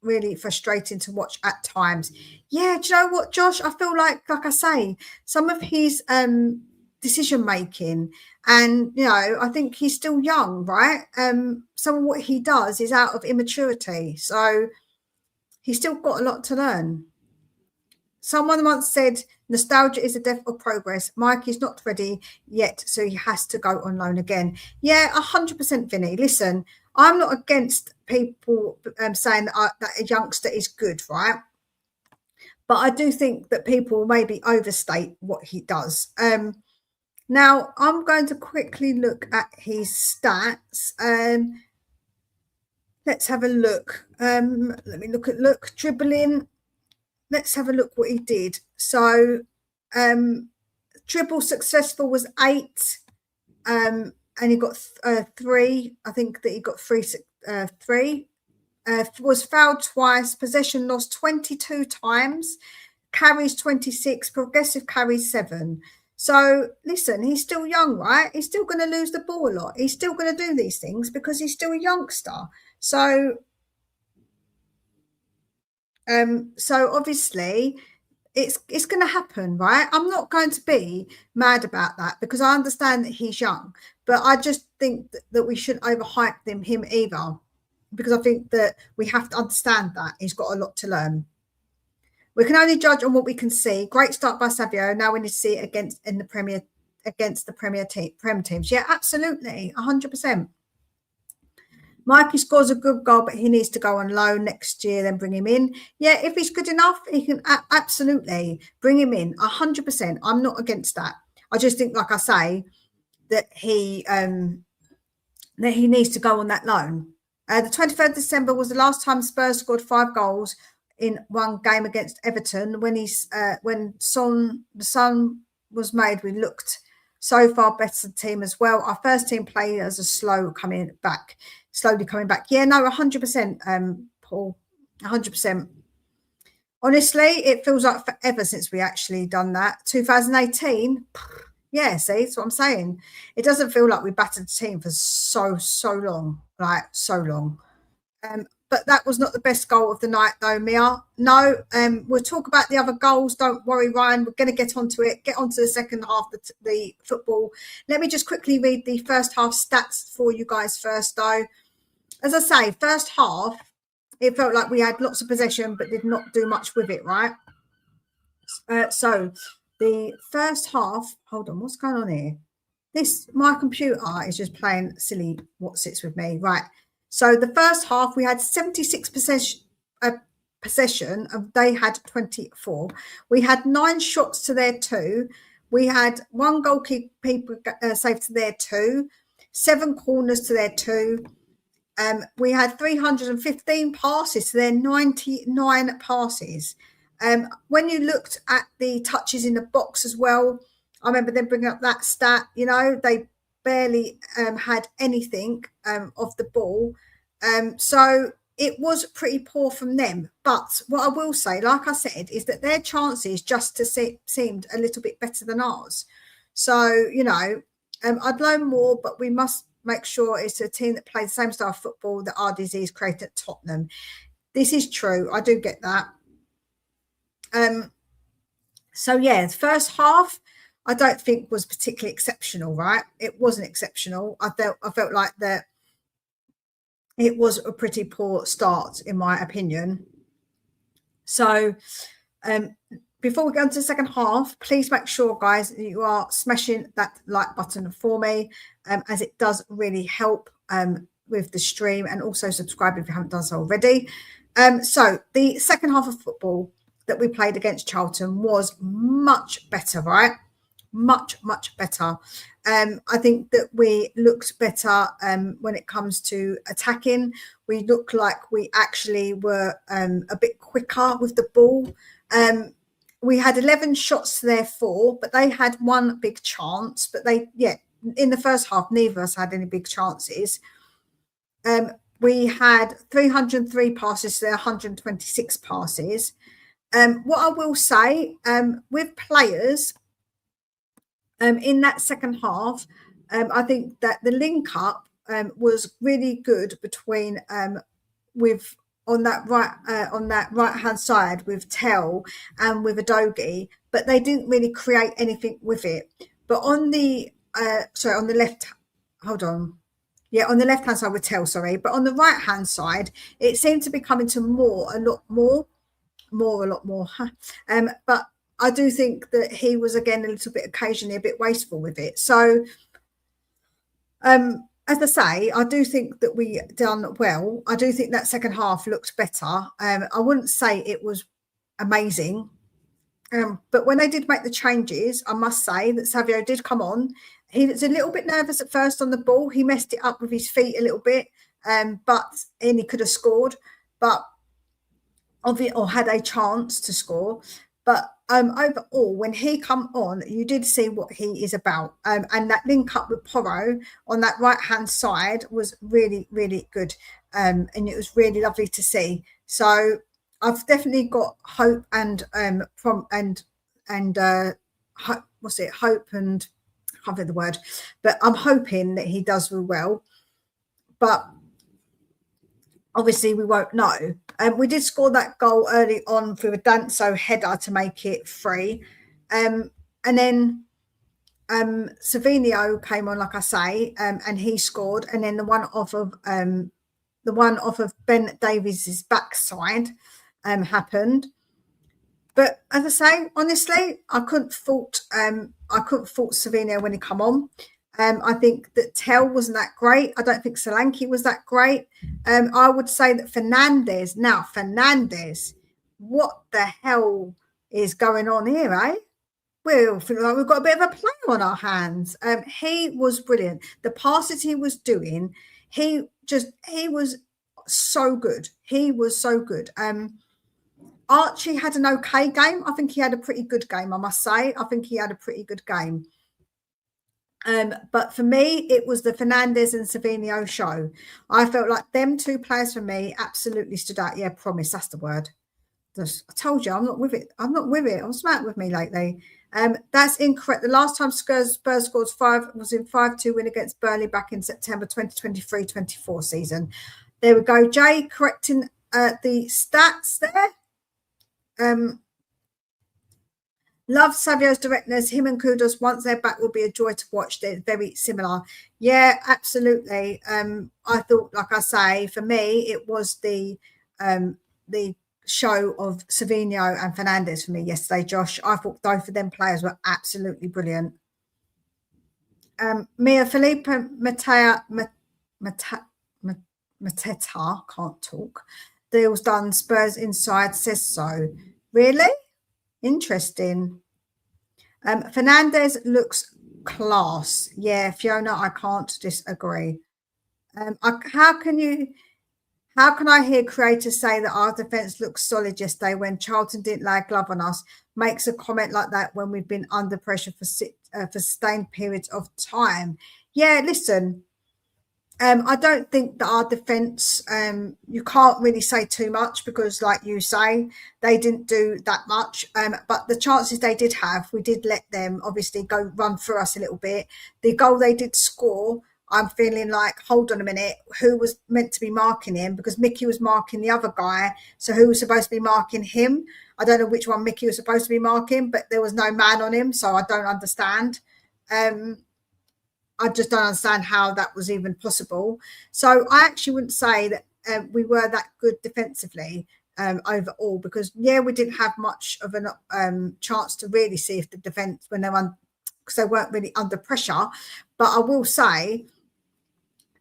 really frustrating to watch at times. Yeah, do you know what, Josh? I feel like I say, some of his decision making, and you know, I think he's still young, right? Some of what he does is out of immaturity, so he's still got a lot to learn. Someone once said, nostalgia is the death of progress. Mike is not ready yet, so he has to go on loan again. Yeah, 100%, Vinny. Listen, I'm not against people saying that a youngster is good, right? But I do think that people maybe overstate what he does. Now, I'm going to quickly look at his stats. Let's have a look. Let me look. Dribbling. Let's have a look what he did. So, dribble successful was 8. And he got 3. I think that he got 3. Was fouled twice. Possession lost 22 times. Carries 26. Progressive carries 7. So listen, he's still young, right? He's still going to lose the ball a lot. He's still going to do these things because he's still a youngster. So obviously it's going to happen, right? I'm not going to be mad about that because I understand that he's young, but I just think that we shouldn't overhype him either. because I think that we have to understand that he's got a lot to learn. We can only judge on what we can see. Great start by Savio. Now we need to see it against the Prem teams. Yeah, absolutely, 100%. Mikey scores a good goal, but he needs to go on loan next year, then bring him in. Yeah, if he's good enough, he can absolutely bring him in, 100%. I'm not against that. I just think, like I say, that he needs to go on that loan. The 23rd of December was the last time Spurs scored 5 goals in one game against Everton. When the Son was made, we looked so far better team as well. Our first team played as a slowly coming back. Yeah, no, 100%, Paul, 100%. Honestly, it feels like forever since we actually done that. 2018. Yeah, see, that's what I'm saying. It doesn't feel like we battered the team for so long, like so long. But that was not the best goal of the night, though, Mia. No, we'll talk about the other goals. Don't worry, Ryan. We're going to get onto it. Get onto the second half of the football. Let me just quickly read the first half stats for you guys first, though. As I say, first half, it felt like we had lots of possession but did not do much with it, right? So the first half, hold on, what's going on here? My computer is just playing silly what sits with me, right? So the first half, we had 76% possession, and they had 24. We had 9 shots to their 2. We had 1 goalkeeper save to their 2, 7 corners to their 2. We had 315 passes to their 99 passes. When you looked at the touches in the box as well, I remember them bringing up that stat. You know, they barely had anything of the ball. So it was pretty poor from them. But what I will say, like I said, is that their chances just seemed a little bit better than ours. So, you know, I'd learn more, but we must make sure it's a team that plays the same style of football that our disease created at Tottenham. This is true. I do get that. So yeah, the first half I don't think was particularly exceptional, right? It wasn't exceptional. I felt like that it was a pretty poor start, in my opinion. So before we go into the second half, please make sure, guys, that you are smashing that like button for me, as it does really help with the stream, and also subscribe if you haven't done so already. So the second half of football that we played against Charlton was much better, right? Much better. I think that we looked better when it comes to attacking. We looked like we actually were a bit quicker with the ball. We had 11 shots to their 4, but they had 1 big chance. But in the first half, neither of us had any big chances. We had 303 passes to their 126 passes. What I will say, with players in that second half, I think that the link up was really good between on that right hand side with Tell and with Adogi, but they didn't really create anything with it. But on the on the left, hold on. Yeah, on the left hand side with Tell, sorry. But on the right hand side, it seemed to be coming to a lot more. But I do think that he was again a little bit occasionally a bit wasteful with it. So as I say, I do think that we done well. I do think that second half looked better. I wouldn't say it was amazing. But when they did make the changes, I must say that Savio did come on. He was a little bit nervous at first on the ball. He messed it up with his feet a little bit, and he could have scored, or had a chance to score. But overall, when he come on, you did see what he is about. And that link up with Porro on that right-hand side was really, really good. And it was really lovely to see. So I've definitely got hope and hope and I can't think the word, but I'm hoping that he does real well. But obviously we won't know. We did score that goal early on through a Danso header to make it 3. And then Savinio came on, like I say, and he scored. And then the one off of the one off of Ben Davies's backside happened. But as I say, honestly, I couldn't fault Savinio when he come on. I think that Tell wasn't that great. I don't think Solanke was that great. I would say that Fernandez, what the hell is going on here, eh? We feel like we've got a bit of a player on our hands. He was brilliant. The passes he was doing, he was so good. He was so good. Archie had an okay game. I think he had a pretty good game, I must say. I think he had a pretty good game. But for me, it was the Fernandez and Savinio show. I felt like them two players for me absolutely stood out. Yeah, promise, that's the word. I told you, I'm not with it. I'm not with it. I'm smart with me lately. That's incorrect. The last time Spurs scored 5 was in 5-2 win against Burnley back in September 2023-24 season. There we go. Jay correcting the stats there. Love Savio's directness. Him and Kudus, once they're back, will be a joy to watch. They're very similar. Yeah, absolutely. I thought, like I say, for me, it was the show of Savinio and Fernandez for me yesterday, Josh. I thought both of them players were absolutely brilliant. Mia Felipe Mateta, can't talk. Deals done. Spurs inside says so. Really? Interesting. Fernandez looks class. Yeah, Fiona, I can't disagree. How can I hear creators say that our defence looks solid yesterday when Charlton didn't lay a glove on us? Makes a comment like that when we've been under pressure for sustained periods of time. Yeah, listen, I don't think that our defence, you can't really say too much because, like you say, they didn't do that much. But the chances they did have, we did let them obviously go run through us a little bit. The goal they did score, I'm feeling like, hold on a minute, who was meant to be marking him? Because Mickey was marking the other guy. So who was supposed to be marking him? I don't know which one Mickey was supposed to be marking, but there was no man on him. So I don't understand. I just don't understand how that was even possible. So I actually wouldn't say that we were that good defensively overall because, yeah, we didn't have much of a chance to really see if the defence, when they were because they weren't really under pressure. But I will say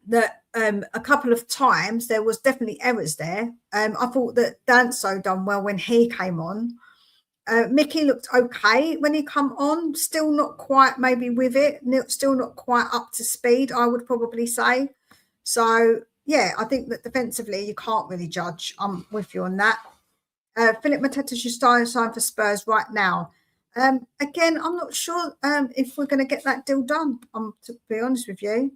that a couple of times there was definitely errors there. I thought that Danso done well when he came on. Mickey looked okay when he come on, still not quite maybe with it, still not quite up to speed, I would probably say. So, yeah, I think that defensively you can't really judge. I'm with you on that. Philip Mateta should sign for Spurs right now. Again, I'm not sure if we're going to get that deal done, to be honest with you.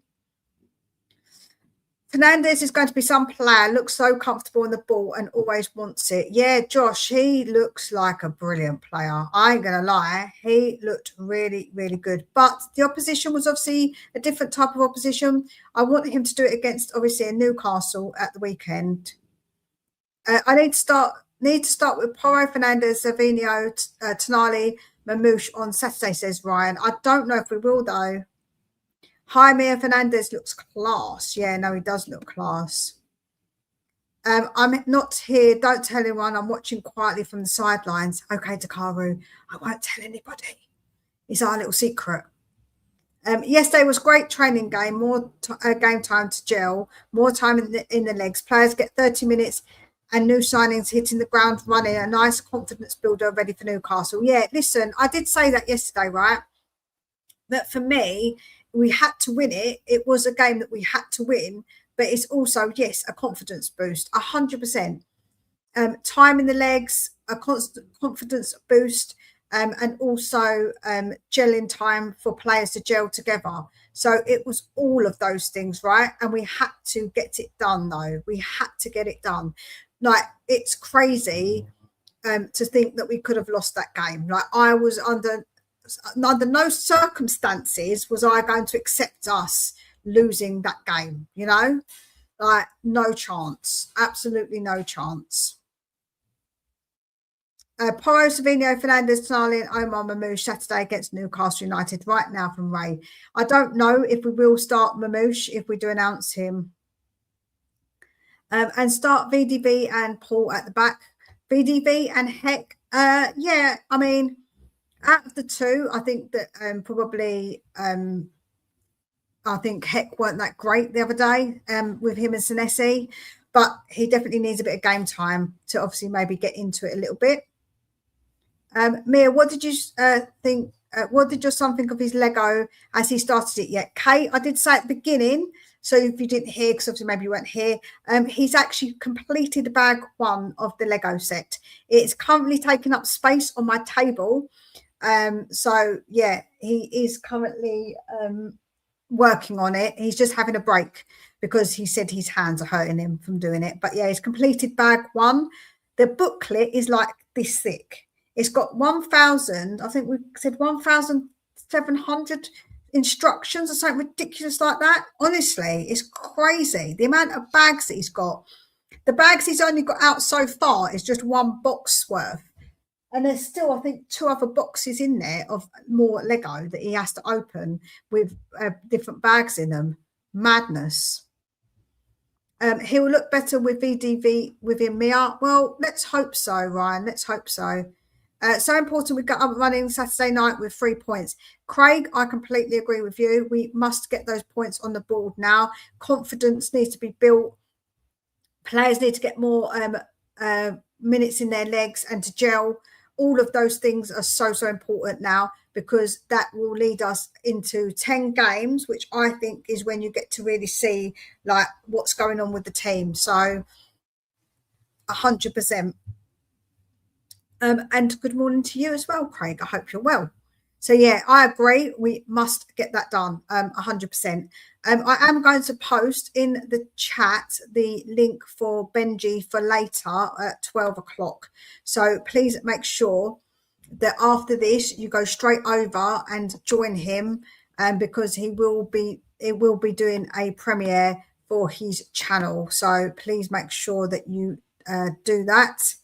Fernandez is going to be some player, looks so comfortable on the ball and always wants it. Yeah, Josh, he looks like a brilliant player. I ain't going to lie. He looked really, really good. But the opposition was obviously a different type of opposition. I wanted him to do it against, obviously, a Newcastle at the weekend. I need to start with Porro, Fernandez, Savinio, Tonali, Mamouche on Saturday, says Ryan. I don't know if we will, though. Jaime Fernandez looks class. Yeah, no, he does look class. I'm not here. Don't tell anyone. I'm watching quietly from the sidelines. Okay, Takaru, I won't tell anybody. It's our little secret. Yesterday was great training game. More game time to gel. More time in the legs. Players get 30 minutes and new signings hitting the ground running. A nice confidence builder ready for Newcastle. Yeah, listen, I did say that yesterday, right? That for me, we had to win it. It was a game that we had to win, but it's also, yes, a confidence boost, 100%. Time in the legs, a constant confidence boost, and also gelling time for players to gel together. So it was all of those things, right? And we had to get it done, though. We had to get it done. Like, it's crazy to think that we could have lost that game. Like, I was under no circumstances was I going to accept us losing that game, you know? Like, no chance. Absolutely no chance. Porro, Savinio, Fernandez, Tonali and Omar Mamouche Saturday against Newcastle United right now from Ray. I don't know if we will start Mamouche if we do announce him. And start VDV and Paul at the back. VDV and Heck, yeah, I mean, out of the two, I think that probably I think Heck weren't that great the other day with him and Senesi, but he definitely needs a bit of game time to obviously maybe get into it a little bit. Mia, what did you think? What did your son think of his Lego as he started it yet? Kate, I did say at the beginning, so if you didn't hear, because obviously maybe you weren't here, he's actually completed bag one of the Lego set. It's currently taking up space on my table. So yeah, he is currently working on it. He's just having a break because he said his hands are hurting him from doing it. But yeah, he's completed bag one. The booklet is like this thick. It's got 1,000, I think we said 1,700 instructions or something ridiculous like that. Honestly, it's crazy. The amount of bags that he's got. The bags he's only got out so far is just one box worth. And there's still, I think, 2 other boxes in there of more Lego that he has to open with different bags in them. Madness. He will look better with VDV within Mia. Well, let's hope so, Ryan. Let's hope so. So important we got up running Saturday night with 3 points. Craig, I completely agree with you. We must get those points on the board now. Confidence needs to be built. Players need to get more minutes in their legs and to gel. All of those things are so important now, because that will lead us into 10 games, which I think is when you get to really see like what's going on with the team. So 100%. And good morning to you as well, Craig. I hope you're well. So yeah, I agree. We must get that done. 100%. I am going to post in the chat the link for Benji for later at 12 o'clock. So please make sure that after this you go straight over and join him, because he will be doing a premiere for his channel. So please make sure that you do that.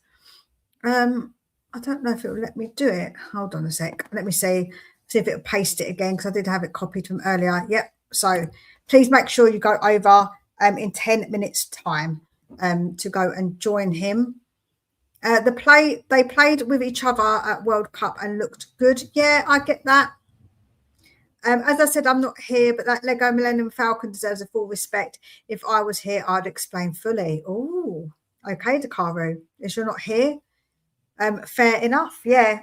I don't know if it will let me do it. Hold on a sec. Let me see if it'll paste it again, because I did have it copied from earlier. Yep. So please make sure you go over in 10 minutes time to go and join him. They played with each other at World Cup and looked good. Yeah, I get that. As I said, I'm not here, but that Lego Millennium Falcon deserves a full respect. If I was here, I'd explain fully. Oh, okay, Dakaru. If you're not here, fair enough. Yeah.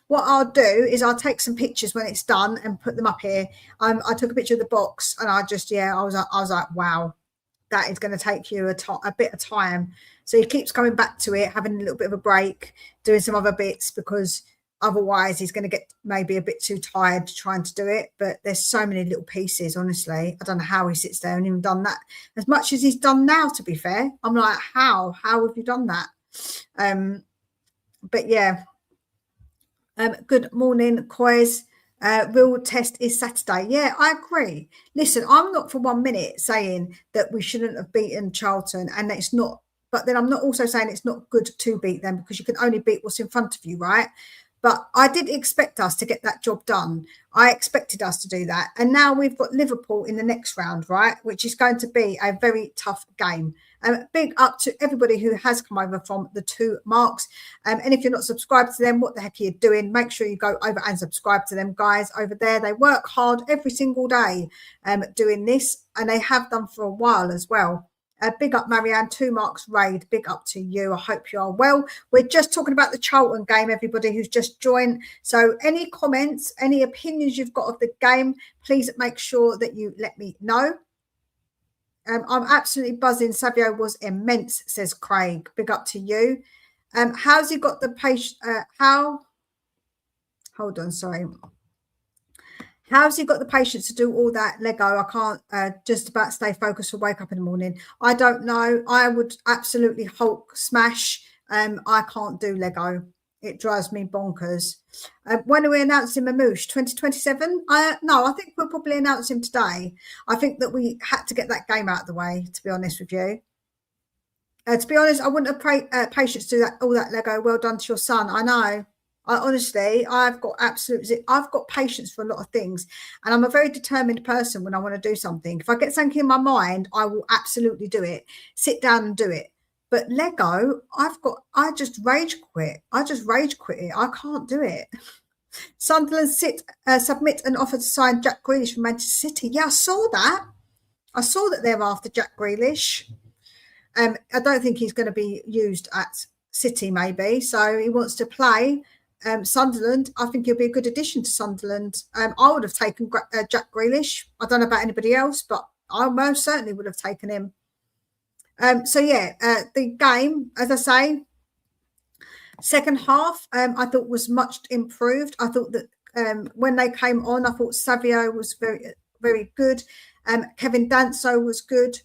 What I'll do is I'll take some pictures when it's done and put them up here. I took a picture of the box and I was like, wow, that is going to take you a bit of time. So he keeps coming back to it, having a little bit of a break, doing some other bits, because otherwise he's going to get maybe a bit too tired trying to do it. But there's so many little pieces, honestly. I don't know how he sits there and even done that as much as he's done now, to be fair. I'm like, how have you done that? But yeah, good morning, Kois. Real test is Saturday. Yeah, I agree. Listen, I'm not for 1 minute saying that we shouldn't have beaten Charlton, and it's not. But then I'm not also saying it's not good to beat them, because you can only beat what's in front of you, right? But I did expect us to get that job done. I expected us to do that. And now we've got Liverpool in the next round, right? Which is going to be a very tough game. Big up to everybody who has come over from the 2 marks. And if you're not subscribed to them, what the heck are you doing? Make sure you go over and subscribe to them, guys, over there. They work hard every single day doing this, and they have done for a while as well. Big up, Marianne. 2 marks raid. Big up to you. I hope you are well. We're just talking about the Charlton game, everybody who's just joined. So any comments, any opinions you've got of the game, please make sure that you let me know. I'm absolutely buzzing. Savio was immense, says Craig. Big up to you. How's he got the patience? Hold on, sorry. How's he got the patience to do all that Lego? I can't just about stay focused for wake up in the morning. I don't know. I would absolutely Hulk smash. I can't do Lego. It drives me bonkers. When are we announcing Mamouche? 2027? No, I think we'll probably announce him today. I think that we had to get that game out of the way, to be honest with you. To be honest, I wouldn't have patience to do all that Lego. Well done to your son. I know. I've got patience for a lot of things, and I'm a very determined person when I want to do something. If I get something in my mind, I will absolutely do it, sit down and do it. But Lego, I just rage quit. It. I can't do it. Sunderland submit an offer to sign Jack Grealish from Manchester City. Yeah, I saw that. They're after Jack Grealish. I don't think he's going to be used at City, maybe. So he wants to play Sunderland. I think he'll be a good addition to Sunderland. I would have taken Jack Grealish. I don't know about anybody else, but I most certainly would have taken him. The game, as I say, second half, I thought was much improved. I thought that when they came on, I thought Savio was very, very good. Kevin Danso was good.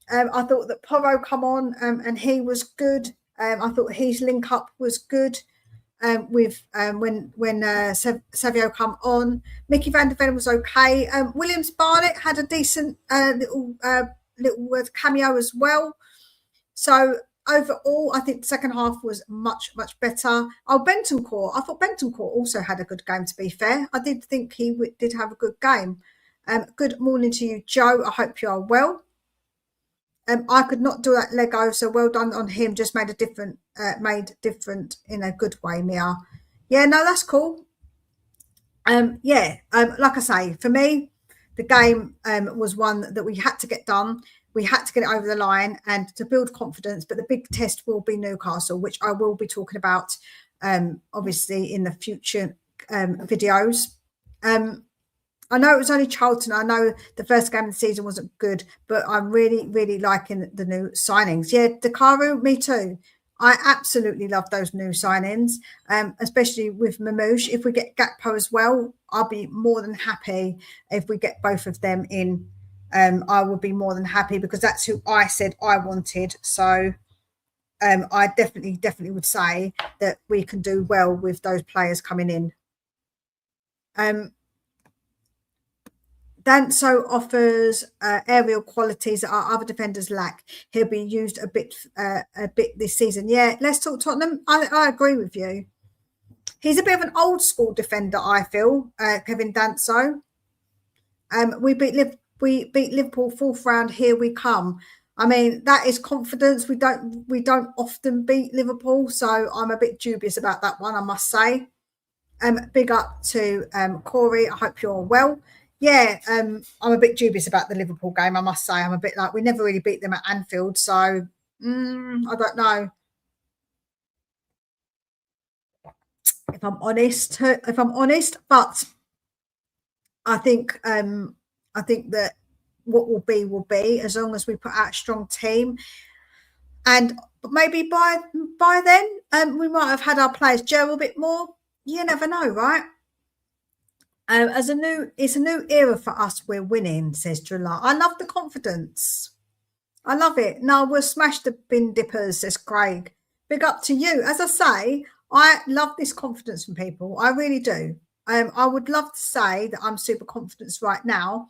I thought that Porro come on and he was good. I thought his link up was good with when Savio come on. Mickey van der Ven was okay. Williams Barnett had a decent little cameo as well. So overall, I think the second half was much, much better. Bentancur. I thought Bentancur also had a good game, to be fair. I did think he did have a good game. Good morning to you, Joe. I hope you are well. I could not do that Lego, so well done on him. Just made different in a good way, Mia. Yeah, no, that's cool. Like I say, for me, the game was one that we had to get done. We had to get it over the line and to build confidence. But the big test will be Newcastle, which I will be talking about, obviously, in the future videos. I know it was only Charlton. I know the first game of the season wasn't good, but I'm really, really liking the new signings. Yeah, Dakaru, me too. I absolutely love those new signings, especially with Mamouche. If we get Gakpo as well, I'll be more than happy if we get both of them in. I will be more than happy because that's who I said I wanted. So I definitely would say that we can do well with those players coming in. Danso offers aerial qualities that our other defenders lack. He'll be used a bit this season. Yeah, let's talk Tottenham. I agree with you. He's a bit of an old school defender, I feel. Kevin Danso. We beat Liverpool fourth round. Here we come. I mean, that is confidence. We don't often beat Liverpool, so I'm a bit dubious about that one, I must say. Big up to Corey. I hope you're well. Yeah, I'm a bit dubious about the Liverpool game, I must say. I'm a bit like, we never really beat them at Anfield, so I don't know. If I'm honest, but I think that what will be as long as we put out a strong team, and maybe by then we might have had our players gel a bit more. You never know, right? It's a new era for us. We're winning, says July. I love the confidence. I love it. No, we'll smash the bin dippers, says Craig. Big up to you. As I say, I love this confidence from people. I really do. I would love to say that I'm super confident right now.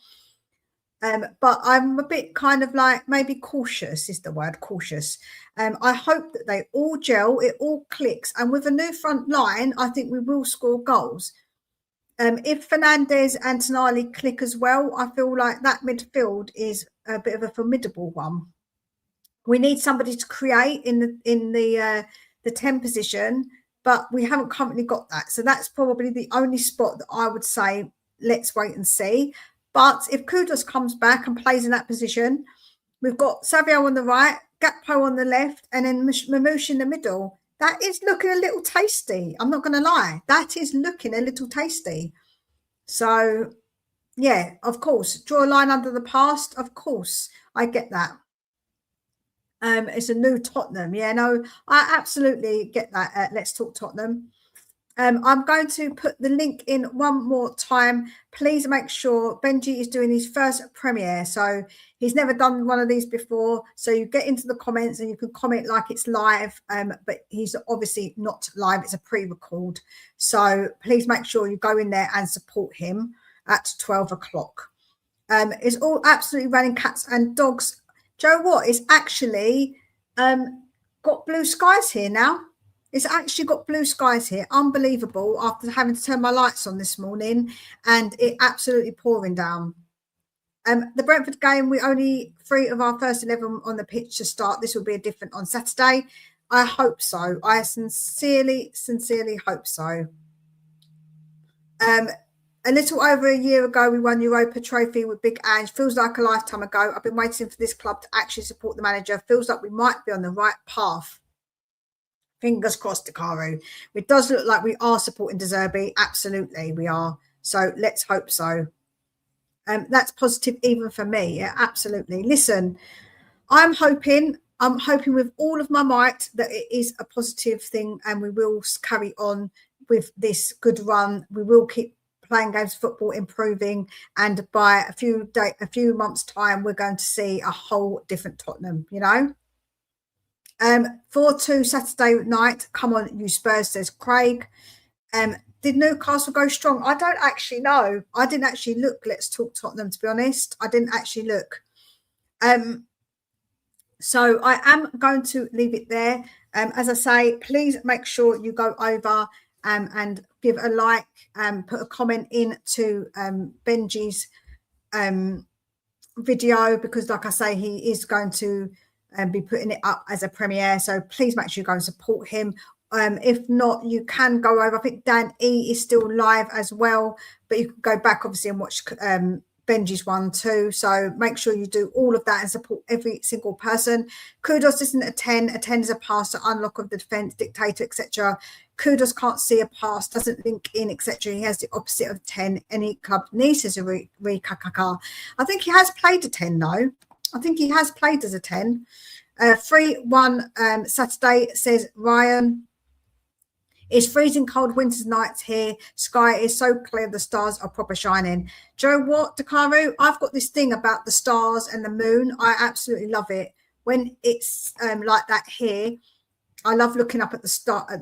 But I'm a bit kind of like maybe cautious is the word, cautious. I hope that they all gel, it all clicks. And with a new front line, I think we will score goals. If Fernandes and Tonali click as well, I feel like that midfield is a bit of a formidable one. We need somebody to create in the 10 position, but we haven't currently got that. So that's probably the only spot that I would say, let's wait and see. But if Kudus comes back and plays in that position, we've got Savio on the right, Gakpo on the left, and then Mamouche in the middle. That is looking a little tasty. I'm not going to lie. That is looking a little tasty. So, yeah, of course. Draw a line under the past. Of course. I get that. It's a new Tottenham. Yeah, no, I absolutely get that. Let's talk Tottenham. I'm going to put the link in one more time. Please make sure Benji is doing his first premiere. So he's never done one of these before. So you get into the comments and you can comment like it's live. But he's obviously not live. It's a pre-record. So please make sure you go in there and support him at 12 o'clock. It's all absolutely running cats and dogs. Joe, what? It's actually got blue skies here now. It's actually got blue skies here. Unbelievable, after having to turn my lights on this morning and it absolutely pouring down. The Brentford game, we only 3 of our first 11 on the pitch to start. This will be a different on Saturday. I hope so. I sincerely hope so. A little over a year ago, we won Europa Trophy with Big Ange. Feels like a lifetime ago. I've been waiting for this club to actually support the manager. Feels like we might be on the right path. Fingers crossed, Hikaru. It does look like we are supporting De Zerbi. Absolutely, we are. So let's hope so. That's positive even for me. Yeah, absolutely. Listen, I'm hoping with all of my might that it is a positive thing and we will carry on with this good run. We will keep playing games of football, improving, and by a few months' time, we're going to see a whole different Tottenham, you know. 4-2 Saturday night. Come on, you Spurs, says Craig. Did Newcastle go strong? I don't actually know. I didn't actually look. Let's talk Tottenham, to be honest. I didn't actually look. So I am going to leave it there. As I say, please make sure you go over and give a like, put a comment in to Benji's video, because like I say, he is going to be putting it up as a premiere. So please make sure you go and support him. If not, you can go over. I think Dan E is still live as well, but you can go back obviously and watch Benji's one too. So make sure you do all of that and support every single person. Kudos isn't a 10. A 10 is a pass to unlock of the defense, dictator, etc. Kudos can't see a pass, doesn't link in, etc. He has the opposite of 10. Any club needs as a re-kakaka. I think he has played a 10 though. I think he has played as a 10. 3-1 Saturday, says Ryan. It's freezing cold winter's nights here. Sky is so clear, the stars are proper shining. Do you know what, Dakaru? I've got this thing about the stars and the moon. I absolutely love it. When it's like that here, I love looking up at the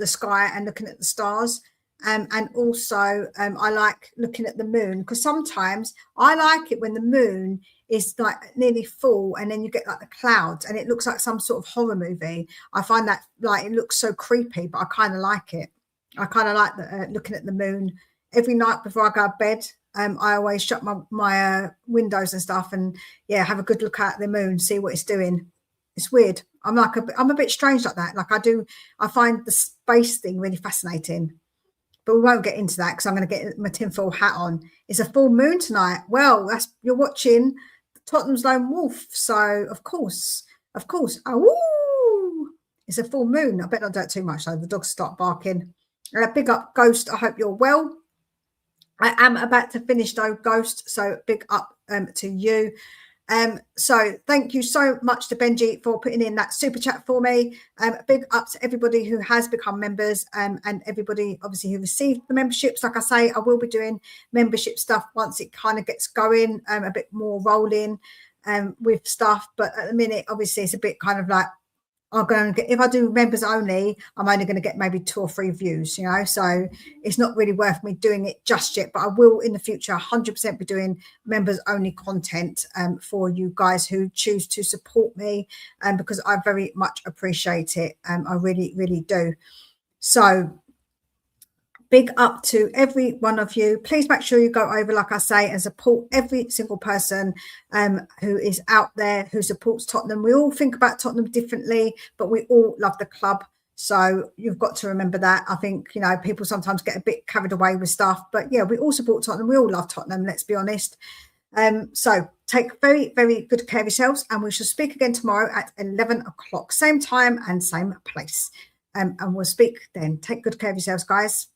sky and looking at the stars. And also I like looking at the moon, because sometimes I like it when the moon is like nearly full and then you get like the clouds and it looks like some sort of horror movie. I find that like it looks so creepy, but I kind of like it. I kind of like looking at the moon every night before I go to bed. I always shut my windows and stuff and yeah, have a good look at the moon, see what it's doing. It's weird. I'm a bit strange like that. Like I find the space thing really fascinating. But we won't get into that because I'm going to get my tinfoil hat on. It's a full moon tonight. Well, you're watching Tottenham's Lone Wolf, so of course. Oh, it's a full moon. I bet not do it too much though. The dogs start barking. Big up, Ghost. I hope you're well. I am about to finish though, Ghost. So big up to you. So thank you so much to Benji for putting in that super chat for me. Big up to everybody who has become members and everybody obviously who received the memberships. Like I say, I will be doing membership stuff once it kind of gets going, a bit more rolling with stuff. But at the minute, obviously, it's a bit kind of like, I'm going to get, if I do members only, I'm only going to get maybe 2 or 3 views, you know, so it's not really worth me doing it just yet, but I will in the future 100% be doing members only content for you guys who choose to support me, because I very much appreciate it. I really, really do. So big up to every one of you. Please make sure you go over, like I say, and support every single person who is out there who supports Tottenham. We all think about Tottenham differently, but we all love the club. So you've got to remember that. I think, you know, people sometimes get a bit carried away with stuff, but yeah, we all support Tottenham. We all love Tottenham, let's be honest. So take very, very good care of yourselves, and we shall speak again tomorrow at 11 o'clock, same time and same place. And we'll speak then. Take good care of yourselves, guys.